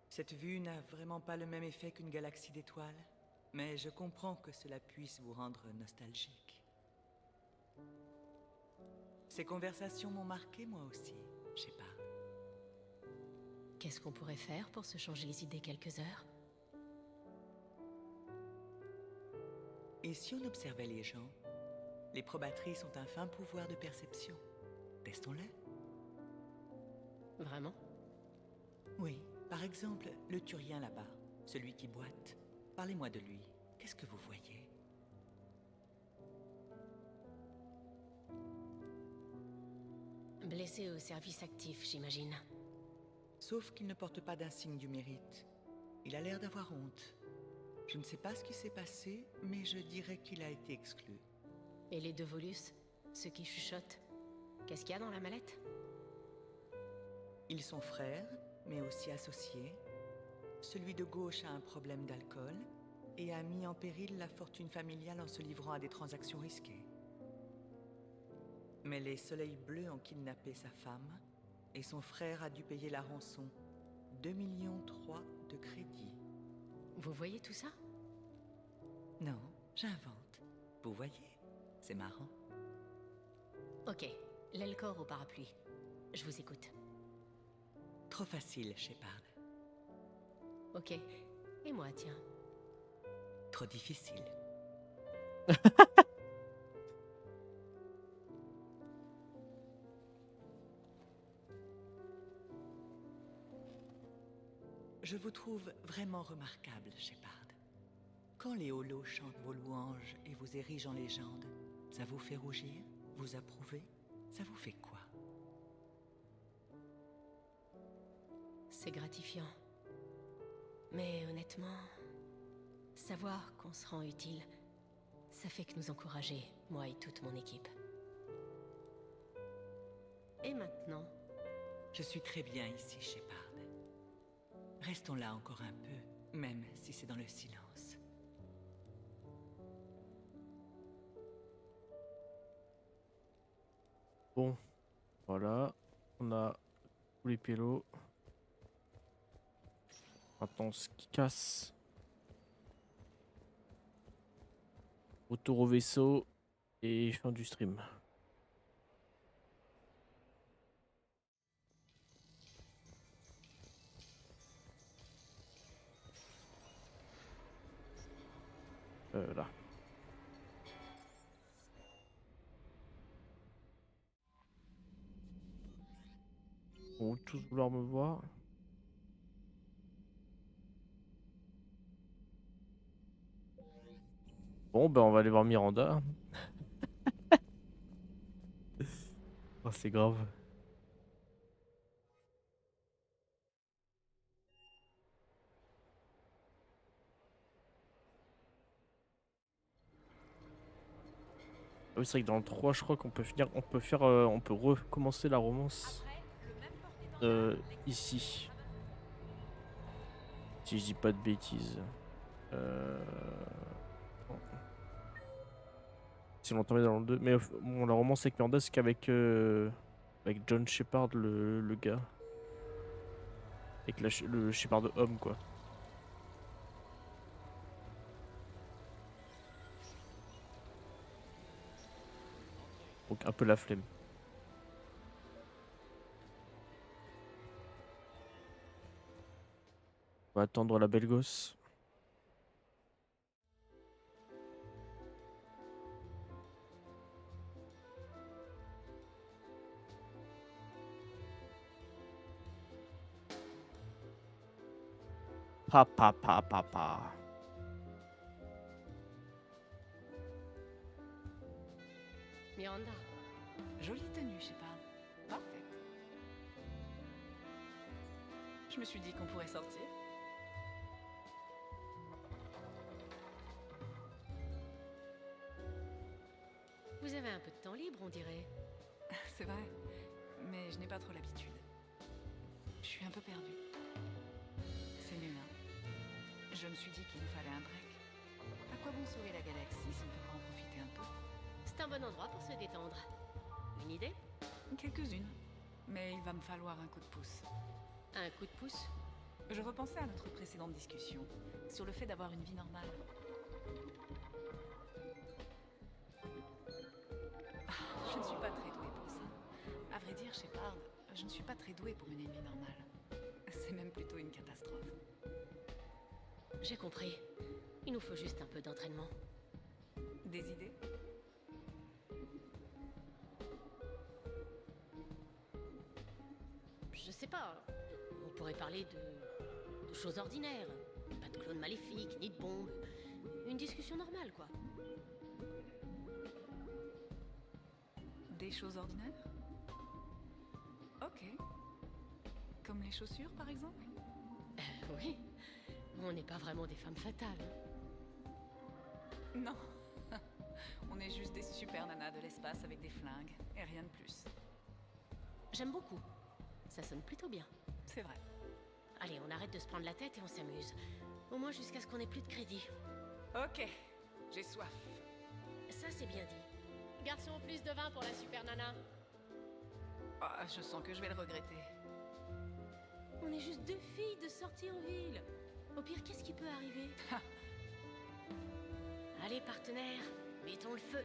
Cette vue n'a vraiment pas le même effet qu'une galaxie d'étoiles, mais je comprends que cela puisse vous rendre nostalgique. Ces conversations m'ont marqué moi aussi, Shepard. Qu'est-ce qu'on pourrait faire pour se changer les idées quelques heures? Et si on observait les gens? Les probatrices ont un fin pouvoir de perception. Testons-le. Vraiment? Oui. Par exemple, le Turien là-bas, celui qui boite. Parlez-moi de lui. Qu'est-ce que vous voyez? Blessé au service actif, j'imagine. Sauf qu'il ne porte pas d'insigne du mérite. Il a l'air d'avoir honte. Je ne sais pas ce qui s'est passé, mais je dirais qu'il a été exclu. Et les deux Volus, ceux qui chuchotent, qu'est-ce qu'il y a dans la mallette? Ils sont frères, mais aussi associés. Celui de gauche a un problème d'alcool et a mis en péril la fortune familiale en se livrant à des transactions risquées. Mais les Soleils Bleus ont kidnappé sa femme, et son frère a dû payer la rançon. 2,3 millions de crédits. Vous voyez tout ça? Non, j'invente. Vous voyez? C'est marrant. Ok, l'Elcor au parapluie. Je vous écoute. Trop facile, Shepard. Ok, et moi, tiens. Trop difficile. Je vous trouve vraiment remarquable, Shepard. Quand les Holos chantent vos louanges et vous érigent en légende, ça vous fait rougir? Vous approuvez? Ça vous fait quoi? C'est gratifiant. Mais honnêtement, savoir qu'on se rend utile, ça fait que nous encourager, moi et toute mon équipe. Et maintenant? Je suis très bien ici, Shepard. Restons là encore un peu, même si c'est dans le silence. Bon, voilà. On a tous les pélos. Maintenant, ce qui casse. Retour au vaisseau et fin du stream. Là. Ils vont tous vouloir me voir. Bon, ben on va aller voir Miranda. Oh, c'est grave. Ah oui, c'est vrai que dans le 3, je crois qu'on peut finir, on peut recommencer la romance ici. Si je dis pas de bêtises. Si on entendait dans le 2. Mais bon, la romance avec Miranda, c'est qu'avec avec John Shepard, le gars. Avec le Shepard homme, quoi. Donc un peu la flemme. On va attendre la belle gosse. Papa. Miranda. Jolie tenue, Shepard. Parfaite. Je me suis dit qu'on pourrait sortir. Vous avez un peu de temps libre, on dirait. C'est vrai, mais je n'ai pas trop l'habitude. Je suis un peu perdue. C'est nul, hein. Je me suis dit qu'il nous fallait un break. À quoi bon sauver la galaxie si on ne peut pas en profiter un peu? C'est un bon endroit pour se détendre. Une idée? Quelques-unes. Mais il va me falloir un coup de pouce. Un coup de pouce? Je repensais à notre précédente discussion sur le fait d'avoir une vie normale. Je ne suis pas très douée pour ça. À vrai dire, Shepard, je ne suis pas très douée pour mener une vie normale. C'est même plutôt une catastrophe. J'ai compris. Il nous faut juste un peu d'entraînement. Des idées? Je sais pas. On pourrait parler de choses ordinaires. Pas de clones maléfiques, ni de bombes. Une discussion normale, quoi. Des choses ordinaires? Ok. Comme les chaussures, par exemple? Oui. On n'est pas vraiment des femmes fatales. Non. On est juste des super nanas de l'espace avec des flingues, et rien de plus. J'aime beaucoup. Ça sonne plutôt bien. C'est vrai. Allez, on arrête de se prendre la tête et on s'amuse. Au moins jusqu'à ce qu'on ait plus de crédit. Ok. J'ai soif. Ça, c'est bien dit. Garçon, Plus de vin pour la super nana. Ah, je sens que je vais le regretter. On est juste 2 filles de sortie en ville. Au pire, qu'est-ce qui peut arriver? Allez, partenaire, mettons le feu.